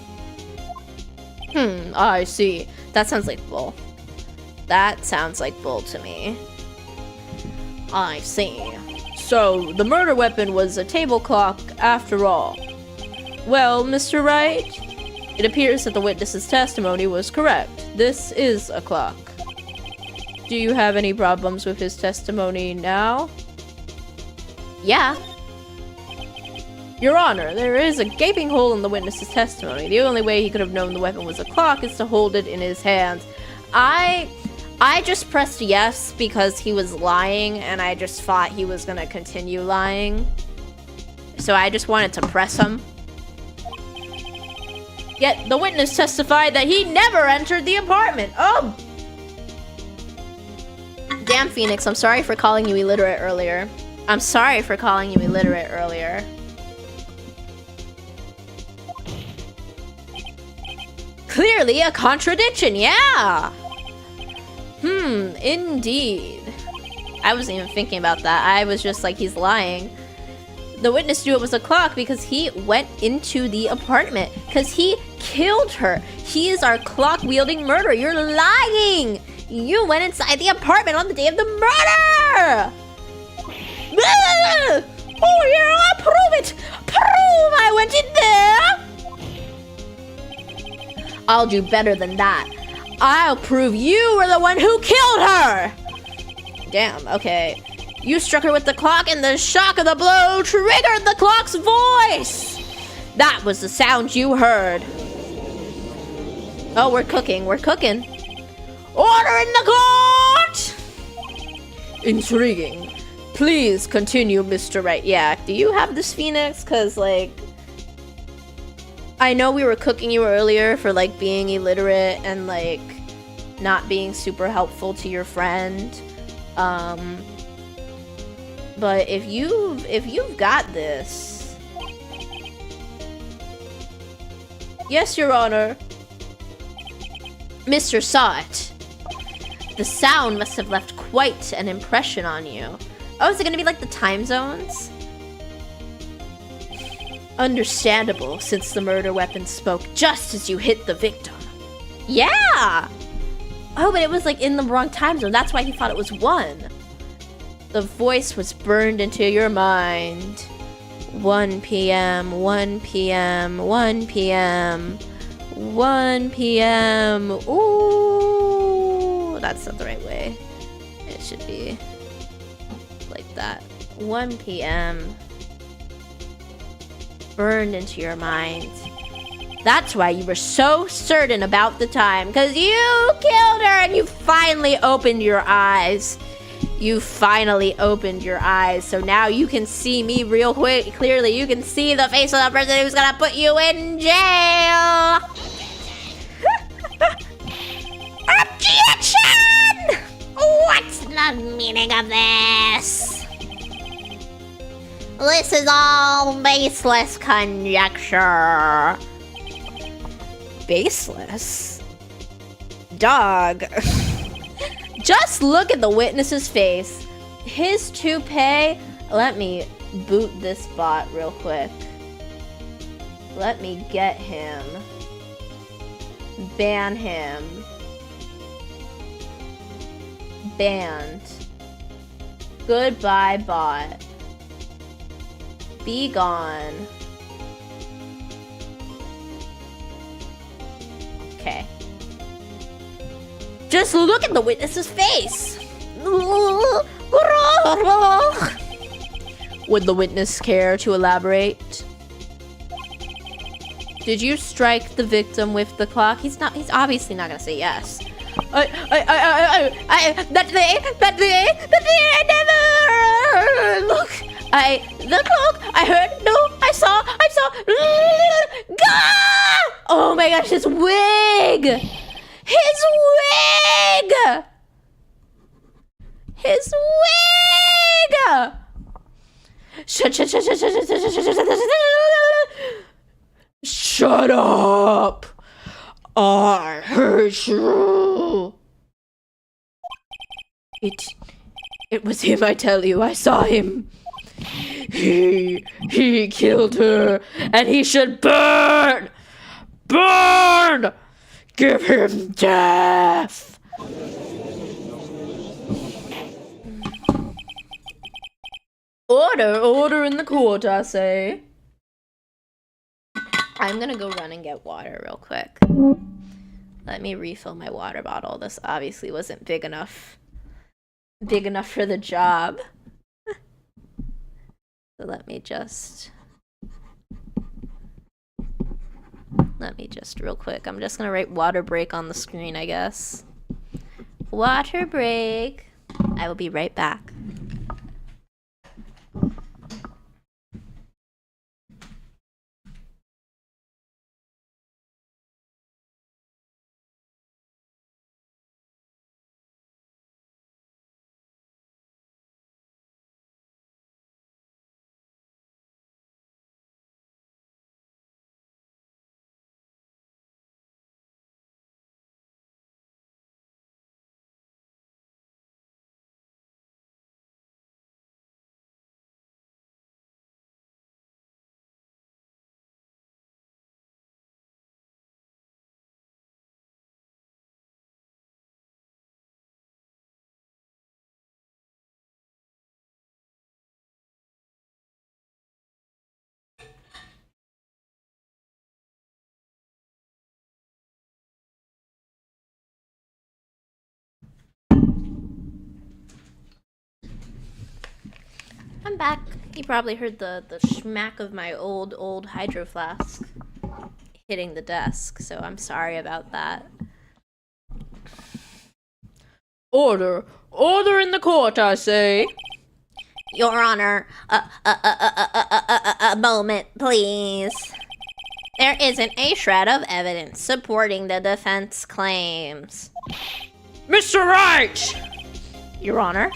I see. That sounds like bull. That sounds like bull to me. I see. So, the murder weapon was a table clock after all. Well, Mr. Wright, it appears that the witness's testimony was correct. This is a clock. Do you have any problems with his testimony now? Yeah. Your Honor, there is a gaping hole in the witness's testimony. The only way he could have known the weapon was a clock is to hold it in his hand. I just pressed yes because he was lying and I just thought he was gonna continue lying. So I just wanted to press him. Yet the witness testified that he never entered the apartment. Oh! Damn, Phoenix, I'm sorry for calling you illiterate earlier. I'm sorry for calling you illiterate earlier. Clearly a contradiction, yeah! Indeed. I wasn't even thinking about that. I was just like, he's lying. The witness knew it was a clock because he went into the apartment. Because he killed her. He is our clock-wielding murderer. You're lying! You went inside the apartment on the day of the murder! Oh yeah, prove it! Prove I went in there! I'll do better than that. I'll prove you were the one who killed her! Damn, okay. You struck her with the clock and the shock of the blow triggered the clock's voice! That was the sound you heard. Oh, we're cooking, we're cooking. Order in the court! Intriguing. Please continue, Mr. Wright. Yeah, do you have this Phoenix? Cause like, I know we were cooking you earlier for like being illiterate and like not being super helpful to your friend. But if you've got this. Yes, Your Honor. Mr. saw it. The sound must have left quite an impression on you. Oh, is it gonna be like the time zones? Understandable, since the murder weapon spoke just as you hit the victim. Yeah! Oh, but it was like in the wrong time zone. That's why he thought it was 1. The voice was burned into your mind. 1 p.m., 1 p.m., 1 p.m., 1 p.m. Ooh, that's not the right way. It should be like that. 1 p.m. burned into your mind. That's why you were so certain about the time, because you killed her and you finally opened your eyes. You finally opened your eyes, so now you can see me real quick. Clearly, you can see the face of the person who's gonna put you in jail. Objection! What's the meaning of this? This is all baseless conjecture. Baseless? Dog. Just look at the witness's face. His toupee. Let me boot this bot real quick. Let me get him. Ban him. Banned. Goodbye, bot. Be gone. Okay. Just look at the witness's face. Would the witness care to elaborate? Did you strike the victim with the clock? He's obviously not gonna say yes. That day, I never look. The clock, I heard, no, I saw. Gah! Oh my gosh, his wig! His wig! His wig! Shut up! I hate you! It was him, I tell you. I saw him. He killed her, and he should burn! Burn! Give him death! Order in the court, I say. I'm gonna go run and get water real quick. Let me refill my water bottle. This obviously wasn't big enough for the job. So let me just real quick. I'm just gonna write water break on the screen, I guess. Water break. I will be right back. I'm back. You probably heard the schmack of my old hydro flask hitting the desk, so I'm sorry about that. Order! Order in the court, I say! Your Honor, a moment, please. There isn't a shred of evidence supporting the defense claims. Mr. Wright! Your Honor,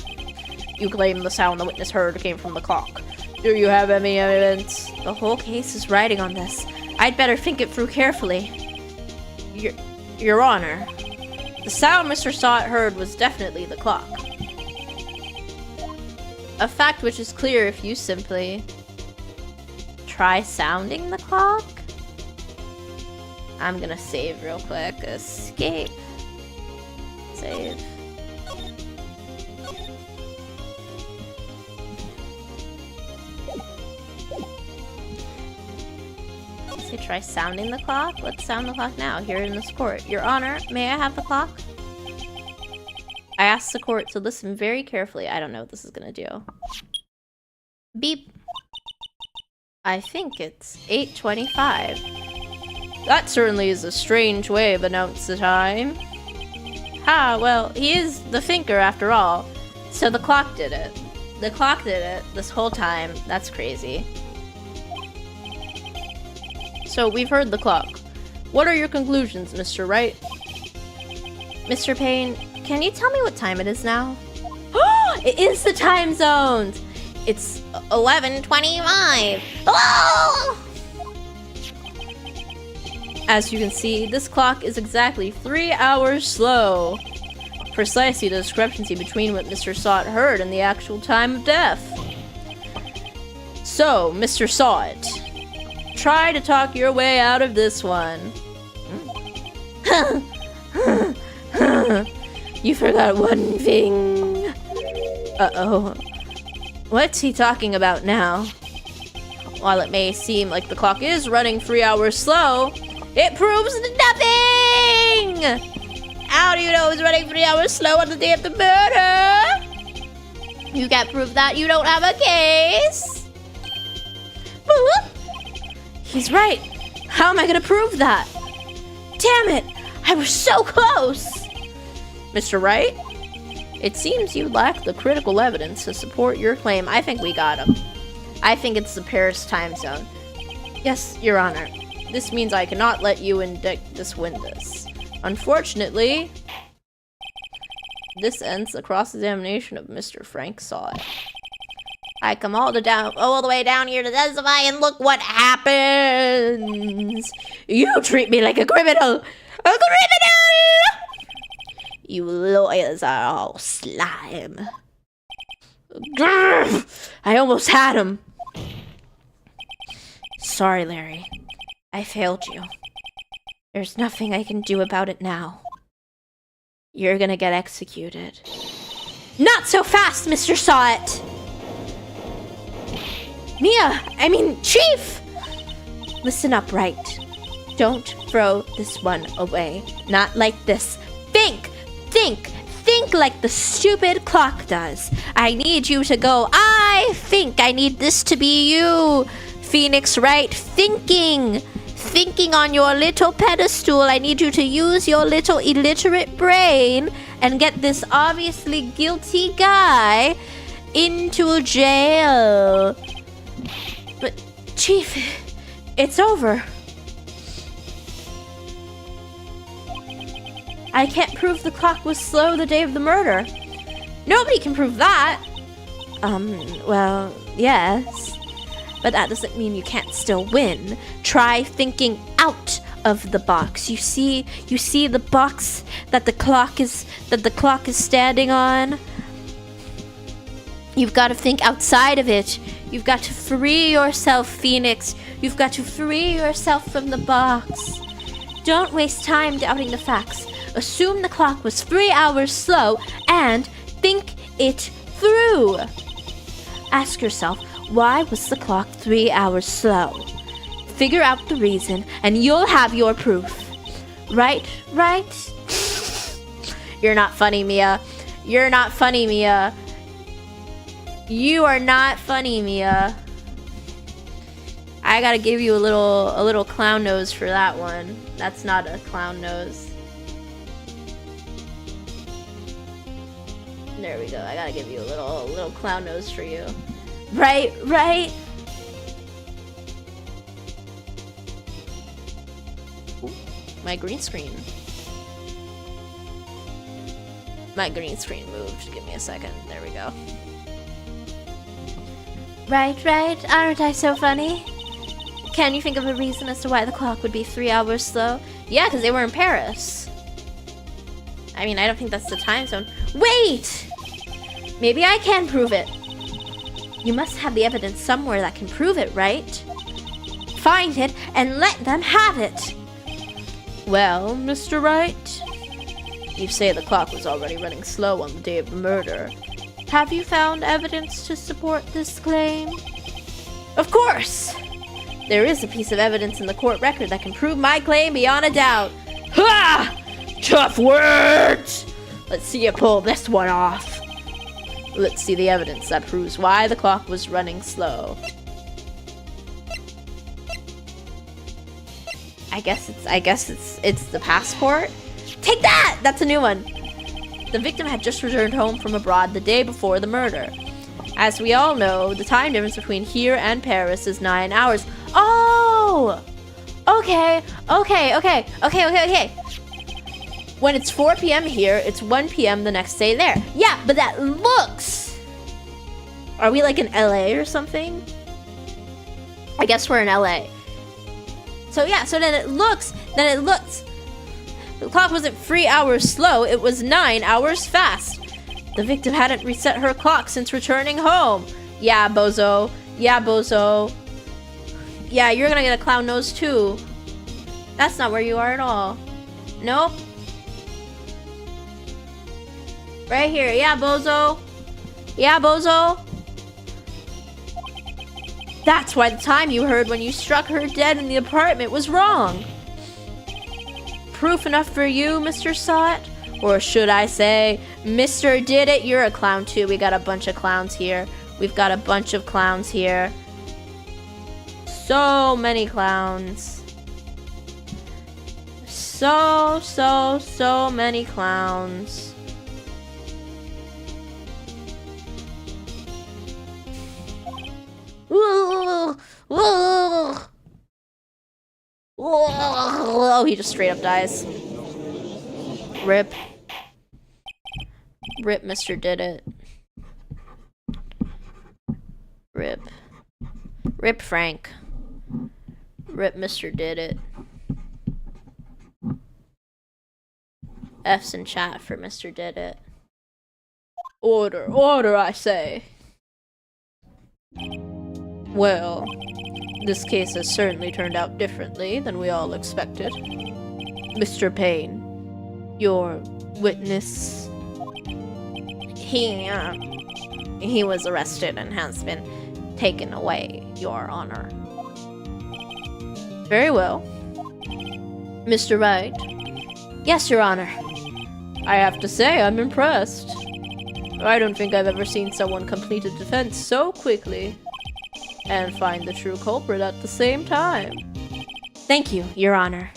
you claim the sound the witness heard came from the clock. Do you have any evidence? The whole case is riding on this. I'd better think it through carefully. Your Honor, the sound Mr. Sott heard was definitely the clock. A fact which is clear if you simply try sounding the clock. I'm gonna save real quick. Escape. Save. Say try sounding the clock. Let's sound the clock now here in this court. Your Honor, may I have the clock? I asked the court to listen very carefully. I don't know what this is gonna do. Beep. I think it's 8:25. That certainly is a strange way of announcing the time. Ha, well, he is the thinker after all. So the clock did it. The clock did it this whole time. That's crazy. So we've heard the clock. What are your conclusions, Mr. Wright? Mr. Payne, can you tell me what time it is now? It is the time zones! It's 11:25. Oh! As you can see, this clock is exactly 3 hours slow. Precisely the discrepancy between what Mr. Sott heard and the actual time of death. So, Mr. Sott, try to talk your way out of this one. You forgot one thing. Uh-oh. What's he talking about now? While it may seem like the clock is running 3 hours slow, it proves nothing! How do you know it's running 3 hours slow on the day of the murder? You can't prove that. You don't have a case. He's right. How am I gonna prove that? Damn it! I was so close! Mr. Wright? It seems you lack the critical evidence to support your claim. I think we got him. I think it's the Paris time zone. Yes, Your Honor. This means I cannot let you indict this witness. Unfortunately, this ends the cross-examination of Mr. Frank Sott. I come all the way down here to testify, and look what happens! You treat me like a criminal! A criminal! You lawyers are all slime. Grr! I almost had him. Sorry, Larry. I failed you. There's nothing I can do about it now. You're gonna get executed. Not so fast, Mr. Sott! Chief! Listen up, Wright. Don't throw this one away. Not like this. Think like the stupid clock does. I need you to go. I need this to be you. Phoenix Wright, thinking on your little pedestal. I need you to use your little illiterate brain and get this obviously guilty guy into jail. But, Chief, it's over. I can't prove the clock was slow the day of the murder. Nobody can prove that. Well, yes. But that doesn't mean you can't still win. Try thinking out of the box. You see the box that the clock is standing on? You've got to think outside of it. You've got to free yourself, Phoenix. You've got to free yourself from the box. Don't waste time doubting the facts. Assume the clock was 3 hours slow and think it through. Ask yourself, why was the clock 3 hours slow? Figure out the reason and you'll have your proof. Right? You're not funny, Mia. You're not funny, Mia. You are not funny, Mia. I gotta give you a little clown nose for that one. That's not a clown nose. There we go. I gotta give you a little clown nose for you. Right, right. Ooh, my green screen. My green screen moved. Give me a second. There we go. Right, right. Aren't I so funny? Can you think of a reason as to why the clock would be 3 hours slow? Yeah, because they were in Paris. I mean, I don't think that's the time zone. Wait! Maybe I can prove it. You must have the evidence somewhere that can prove it, right? Find it and let them have it. Well, Mr. Wright, you say the clock was already running slow on the day of the murder. Have you found evidence to support this claim? Of course! There is a piece of evidence in the court record that can prove my claim beyond a doubt. Ha! Tough words! Let's see you pull this one off. Let's see the evidence that proves why the clock was running slow. I guess it's the passport. Take that! That's a new one. The victim had just returned home from abroad the day before the murder. As we all know, the time difference between here and Paris is 9 hours. Oh! Okay. When it's 4 p.m. here, it's 1 p.m. the next day there. Yeah, but that looks... Are we like in LA or something? I guess we're in LA. So yeah, so then it looks... The clock wasn't 3 hours slow, it was 9 hours fast. The victim hadn't reset her clock since returning home. Yeah, bozo. Yeah, bozo. Yeah, you're gonna get a clown nose too. That's not where you are at all. Nope. Right here. Yeah, bozo. Yeah, bozo. That's why the time you heard when you struck her dead in the apartment was wrong. Proof enough for you, Mr. Saw It? Or should I say, Mr. Did It? You're a clown too. We got a bunch of clowns here. We've got a bunch of clowns here. So many clowns. So many clowns. Oh, he just straight up dies. Rip. Rip, Mr. Did It. Rip. Rip, Frank. Rip, Mr. Did It. F's in chat for Mr. Did It. Order, order, I say. Well, this case has certainly turned out differently than we all expected. Mr. Payne, your witness, he was arrested and has been taken away, Your Honor. Very well. Mr. Wright? Yes, Your Honor. I have to say, I'm impressed. I don't think I've ever seen someone complete a defense so quickly and find the true culprit at the same time. Thank you, Your Honor.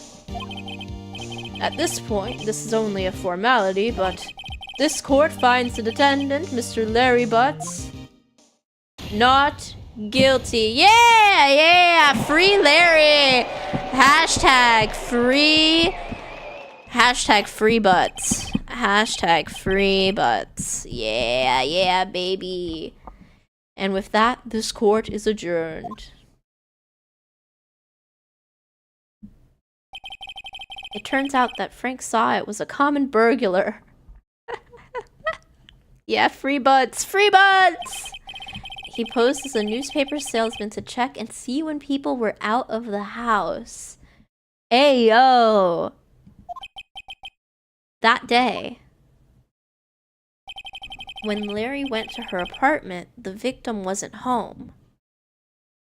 At this point, this is only a formality, but this court finds the defendant, Mr. Larry Butts, not guilty. Yeah, yeah, free Larry. Hashtag free. Hashtag free butts. Hashtag free butts. Yeah, yeah, baby. And with that, this court is adjourned. It turns out that Frank Saw It was a common burglar. Yeah, free butts, free butts! He posed as a newspaper salesman to check and see when people were out of the house. Ayo! That day, when Larry went to her apartment, the victim wasn't home.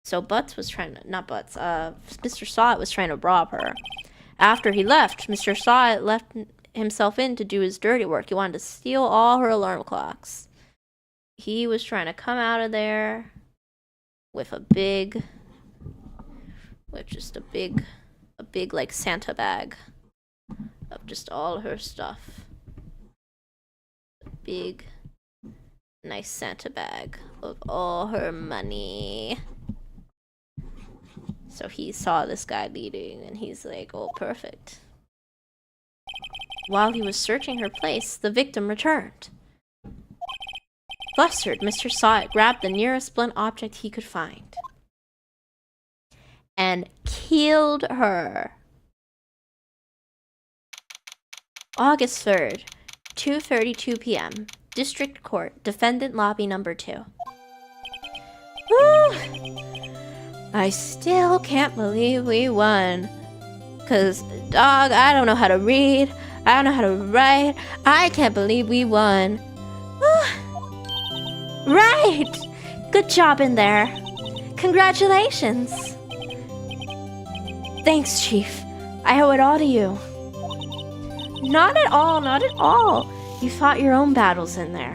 So Butts was trying to, not Butts, Mr. Saw It was trying to rob her. After he left, Mr. Saw It left himself in to do his dirty work. He wanted to steal all her alarm clocks. he was trying to come out of there with just a big like Santa bag of just all her stuff. A big, nice Santa bag of all her money. So he saw this guy leading and he's like, oh, perfect. While he was searching her place, the victim returned. Flustered, Mr. Sawit grabbed the nearest blunt object he could find and killed her. August 3rd, 2:32 p.m. District Court, Defendant Lobby Number 2. Woo! I still can't believe we won. 'Cause, dog, I don't know how to read. I don't know how to write. I can't believe we won. Right! Good job in there. Congratulations. Thanks, Chief. I owe it all to you. Not at all, not at all. You fought your own battles in there.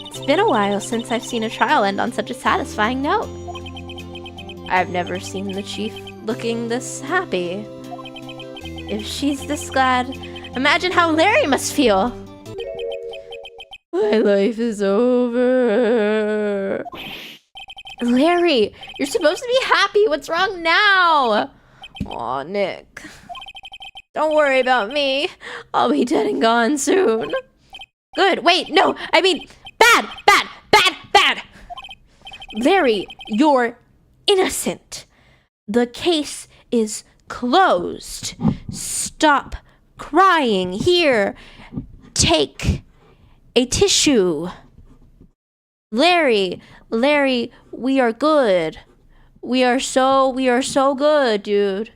It's been a while since I've seen a trial end on such a satisfying note. I've never seen the Chief looking this happy. If she's this glad, imagine how Larry must feel. My life is over. Larry, you're supposed to be happy. What's wrong now? Aw, Nick. Don't worry about me. I'll be dead and gone soon. Good. Wait, no. I mean, bad. Larry, you're innocent. The case is closed. Stop crying. Here, take a tissue. Larry, we are good. We are so good, dude.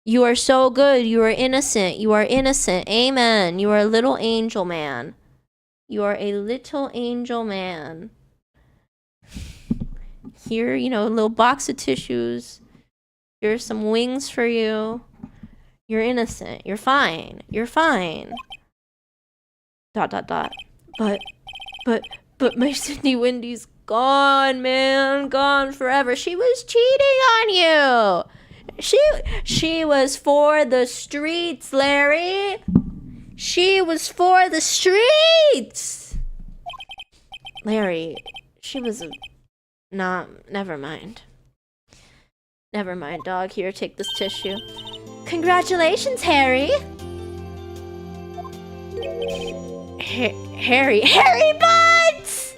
You are so good. You are innocent. You are innocent. Amen. You are a little angel man. You are a little angel man. Here, a little box of tissues. Here's some wings for you. You're innocent. You're fine. You're fine. ... But my Sydney Wendy's gone, man. Gone forever. She was cheating on you. She was for the streets, Larry. She was for the streets. Larry, she was a... Nah, never mind. Never mind, dog. Here, take this tissue. Congratulations, Harry. Harry Butts!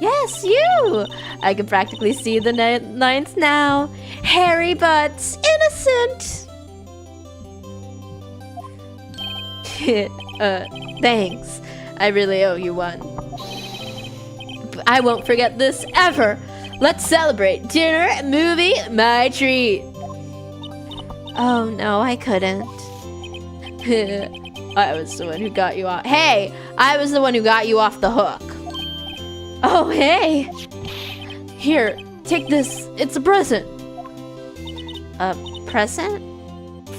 Yes, you! I can practically see the lines now. Harry Butts, innocent! Thanks. I really owe you one. I won't forget this ever. Let's celebrate. Dinner, movie, my treat. Oh no, I couldn't. I was the one who got you off. Hey, I was the one who got you off the hook. Oh, hey. Here, take this. It's a present. A present?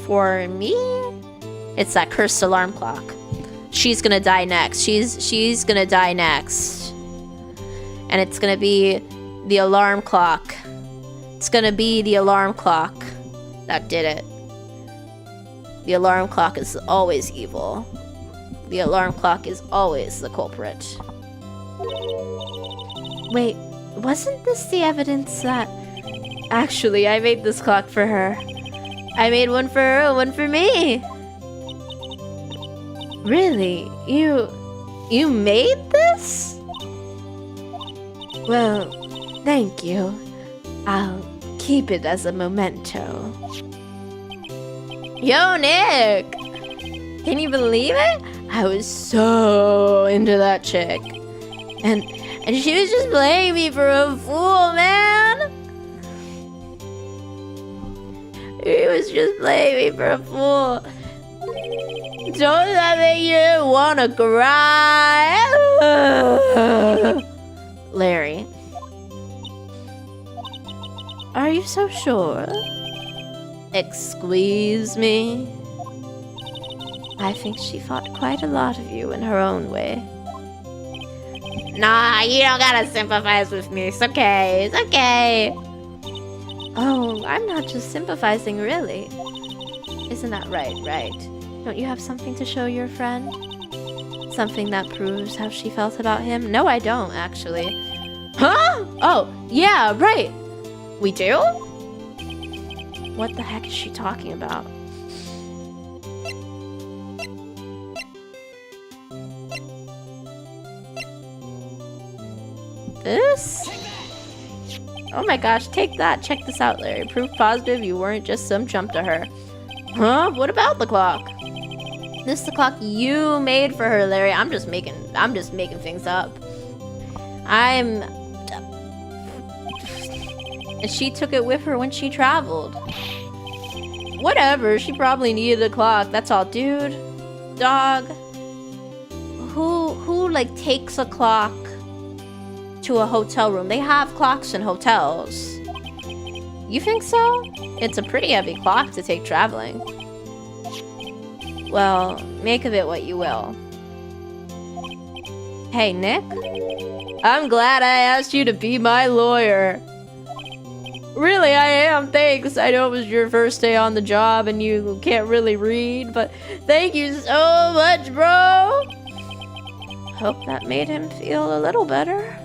For me? It's that cursed alarm clock. She's gonna die next. She's gonna die next. And it's gonna be the alarm clock. It's gonna be the alarm clock that did it. The alarm clock is always evil. The alarm clock is always the culprit. Wait, wasn't this the evidence that... Actually, I made this clock for her. I made one for her, one for me. Really? You made this? Well, thank you. I'll keep it as a memento. Yo, Nick! Can you believe it? I was so into that chick. And she was just playing me for a fool, man! He was just playing me for a fool. Don't that make you wanna cry? Larry. Are you so sure? Excuse me? I think she fought quite a lot of you in her own way. Nah, you don't gotta sympathize with me. It's okay. It's okay. Oh, I'm not just sympathizing, really. Isn't that right, Right? Don't you have something to show your friend? Something that proves how she felt about him? No, I don't, actually. Huh? Oh, yeah, right. We do? What the heck is she talking about? This? Oh my gosh, take that. Check this out, Larry. Proof positive you weren't just some chump to her. Huh? What about the clock? This is the clock you made for her, Larry. I'm just making things up. And she took it with her when she traveled. Whatever, she probably needed a clock. That's all, dude. Dog. Who like takes a clock to a hotel room? They have clocks in hotels. You think so? It's a pretty heavy clock to take traveling. Well, make of it what you will. Hey, Nick? I'm glad I asked you to be my lawyer. Really, I am, thanks. I know it was your first day on the job and you can't really read, but thank you so much, bro. Hope that made him feel a little better.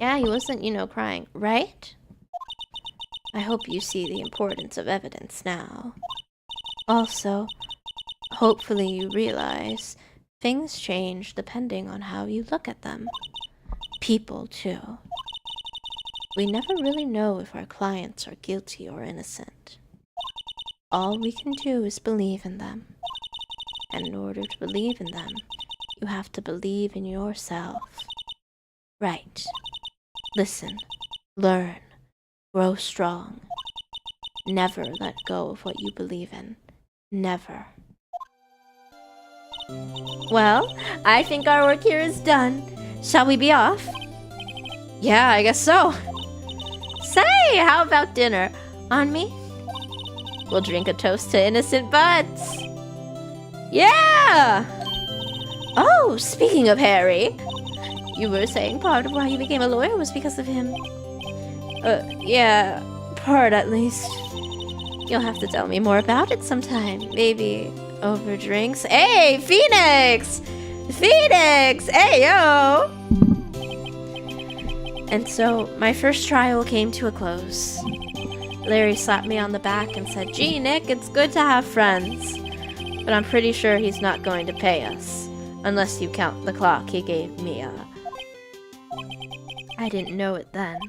Yeah, he wasn't, crying, right? I hope you see the importance of evidence now. Also, hopefully you realize things change depending on how you look at them. People, too. We never really know if our clients are guilty or innocent. All we can do is believe in them. And in order to believe in them, you have to believe in yourself. Right. Listen, learn, grow strong. Never let go of what you believe in. Never. Well, I think our work here is done. Shall we be off? Yeah, I guess so. Say, how about dinner? On me? We'll drink a toast to innocent buds. Yeah! Oh, speaking of Harry, you were saying part of why you became a lawyer was because of him. Yeah, part at least. You'll have to tell me more about it sometime. Maybe over drinks. Hey, Phoenix! Phoenix! Hey, yo! And so, my first trial came to a close. Larry slapped me on the back and said, "Gee, Nick, it's good to have friends. But I'm pretty sure he's not going to pay us. Unless you count the clock he gave Mia." I didn't know it then.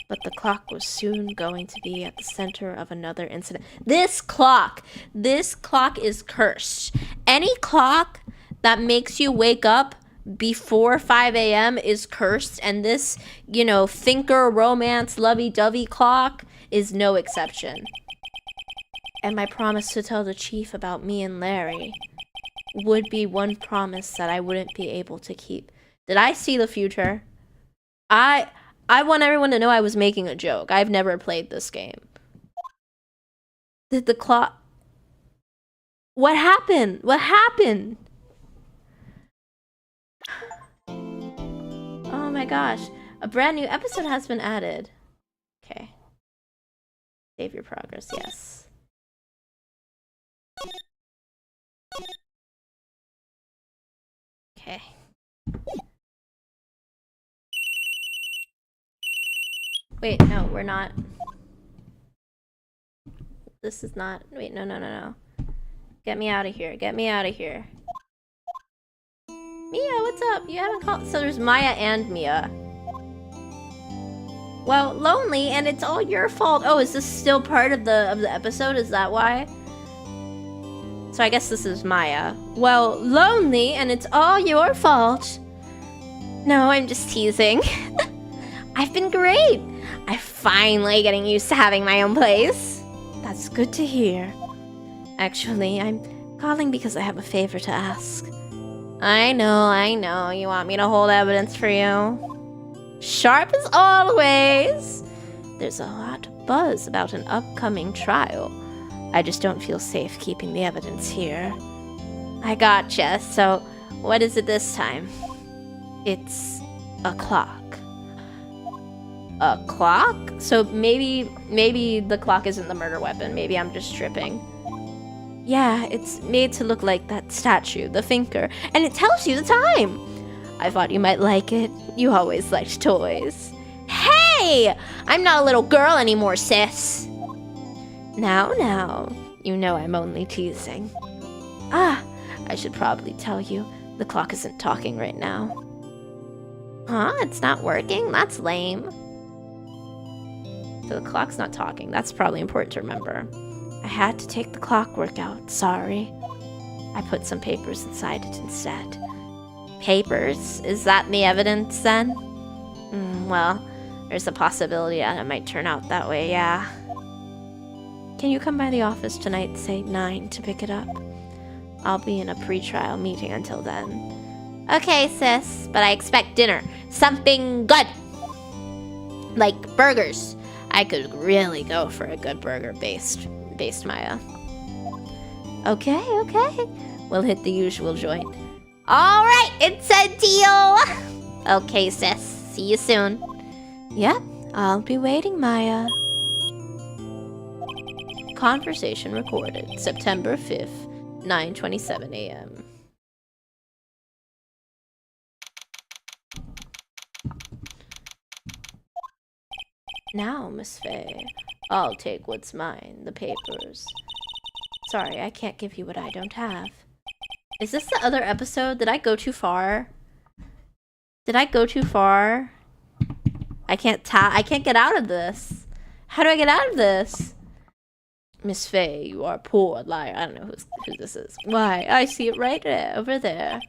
But the clock was soon going to be at the center of another incident. This clock is cursed. Any clock that makes you wake up before 5 a.m. is cursed, and this, thinker, romance, lovey-dovey clock is no exception. And my promise to tell the chief about me and Larry would be one promise that I wouldn't be able to keep. Did I see the future? I want everyone to know I was making a joke. I've never played this game. Did the clock... What happened? What happened? Oh my gosh. A brand new episode has been added. Okay. Save your progress, yes. Okay. Wait, no, we're not. This is not. Wait, no. Get me out of here. Get me out of here. Mia, what's up? You haven't called. So there's Maya and Mia. Well, lonely, and it's all your fault. Oh, is this still part of the episode? Is that why? So I guess this is Maya. Well, lonely, and it's all your fault. No, I'm just teasing. I've been great. I'm finally getting used to having my own place. That's good to hear. Actually, I'm calling because I have a favor to ask. I know. You want me to hold evidence for you? Sharp as always. There's a lot of buzz about an upcoming trial. I just don't feel safe keeping the evidence here. I gotcha. So, What is it this time? It's a clock. A clock? So maybe the clock isn't the murder weapon. Maybe I'm just tripping. Yeah, it's made to look like that statue, the thinker, and it tells you the time. I thought you might like it. You always liked toys. Hey! I'm not a little girl anymore, sis. Now, you know I'm only teasing. Ah, I should probably tell you, the clock isn't talking right now. Huh? It's not working? That's lame. So the clock's not talking. That's probably important to remember. I had to take the clockwork out, sorry. I put some papers inside it instead. Papers? Is that the evidence then? Well, there's a possibility that it might turn out that way, yeah. Can you come by the office tonight, say 9, to pick it up? I'll be in a pre-trial meeting until then. Okay, sis, but I expect dinner. Something good! Like burgers. I could really go for a good burger based Maya. Okay. We'll hit the usual joint. Alright, it's a deal! Okay, sis. See you soon. Yep, I'll be waiting, Maya. Conversation recorded, September 5th, 9:27 a.m. Now, Miss Faye, I'll take what's mine, the papers. Sorry, I can't give you what I don't have. Is this the other episode? Did I go too far? Did I go too far? I can't get out of this. How do I get out of this? Miss Faye, you are a poor liar. I don't know who this is. Why, I see it right there, over there.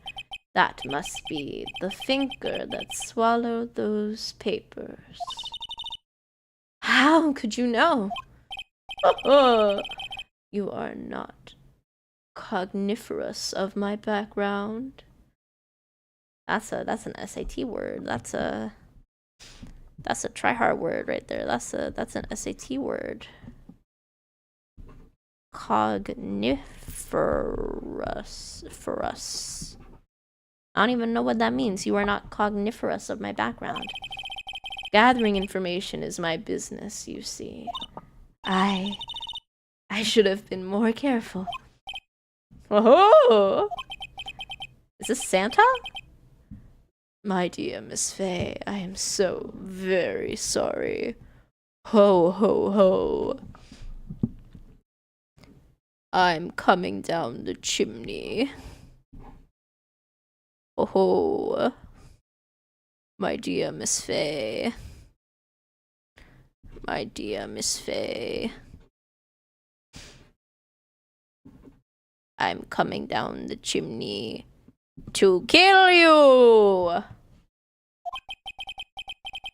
That must be the thinker that swallowed those papers. How could you know? You are not cogniferous of my background. That's an SAT word. That's a try-hard word right there. That's an SAT word. Cogniferous. I don't even know what that means. You are not cogniferous of my background. Gathering information is my business, you see. I should have been more careful. Oh! Is this Santa? My dear Miss Faye, I am so very sorry. Ho, ho, ho. I'm coming down the chimney. Oh, my dear Miss Faye. My dear Miss Faye. I'm coming down the chimney to kill you!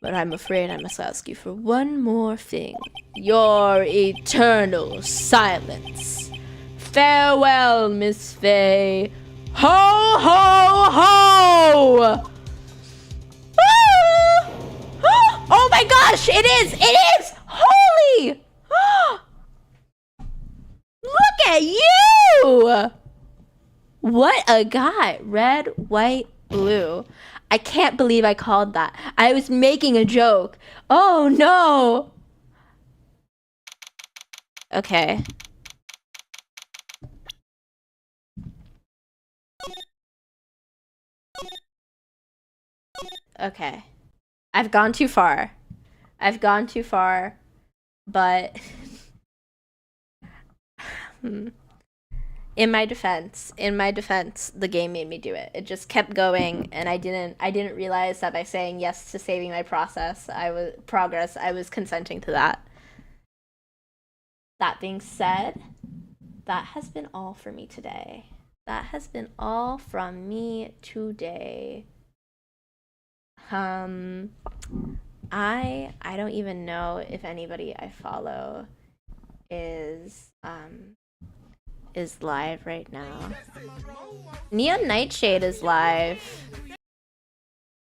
But I'm afraid I must ask you for one more thing. Your eternal silence. Farewell, Miss Faye. Ho, ho, ho! Ah! Oh my gosh, it is! It is! Holy! Look at you! What a guy. Red, white, blue. I can't believe I called that. I was making a joke. Oh no! Okay. Okay. I've gone too far. But in my defense, the game made me do it. It just kept going, and I didn't realize that by saying yes to saving my progress, I was consenting to that. That being said, that has been all for me today. That has been all from me today. I don't even know if anybody I follow is live right now. Nia Nightshade is live.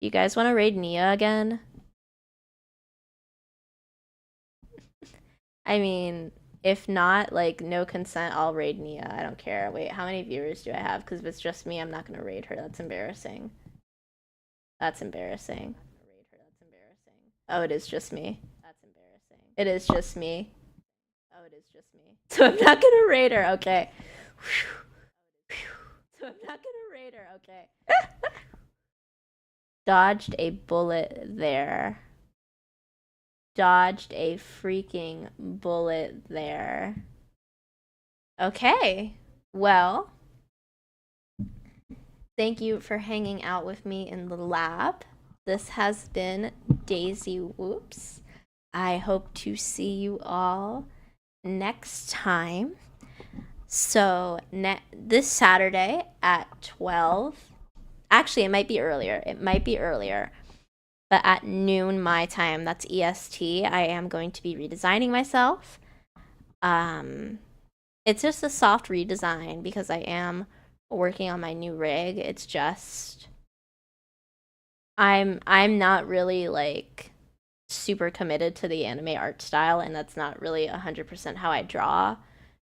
You guys want to raid Nia again? I mean, If not, like, no consent, I'll raid Nia. I don't care. Wait, how many viewers do I have? Because if it's just me, I'm not gonna raid her. That's embarrassing. That's embarrassing. Oh, it is just me. That's embarrassing. It is just me. Oh, it is just me. So I'm not gonna raid her, okay. So I'm not gonna raid her, okay. Dodged a bullet there. Dodged a freaking bullet there. Okay. Well, thank you for hanging out with me in the lab. This has been Daisy Whoops. I hope to see you all next time. So this Saturday at 12. Actually, it might be earlier. But at noon my time, that's EST, I am going to be redesigning myself. It's just a soft redesign because I am working on my new rig. It's just I'm not really like super committed to the anime art style, and that's not really 100% how I draw.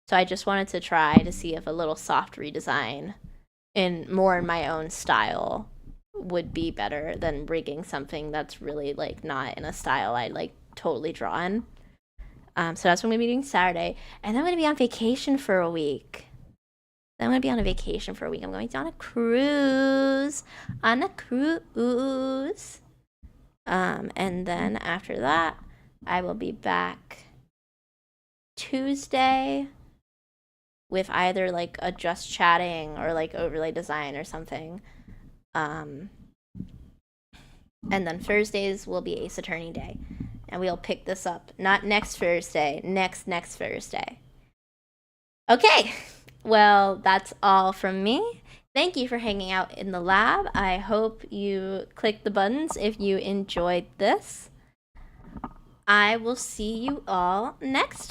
So I just wanted to try to see if a little soft redesign in my own style would be better than rigging something that's really like not in a style I like totally draw in. So that's what I'm gonna be doing Saturday, and then I'm gonna be on vacation for a week. I'm going to be I'm going on a cruise. And then after that, I will be back Tuesday with either like a just chatting or like overlay design or something. And then Thursdays will be Ace Attorney Day. And we'll pick this up. Not next Thursday. Next Thursday. Okay. Well, that's all from me. Thank you for hanging out in the lab. I hope you click the buttons if you enjoyed this. I will see you all next time.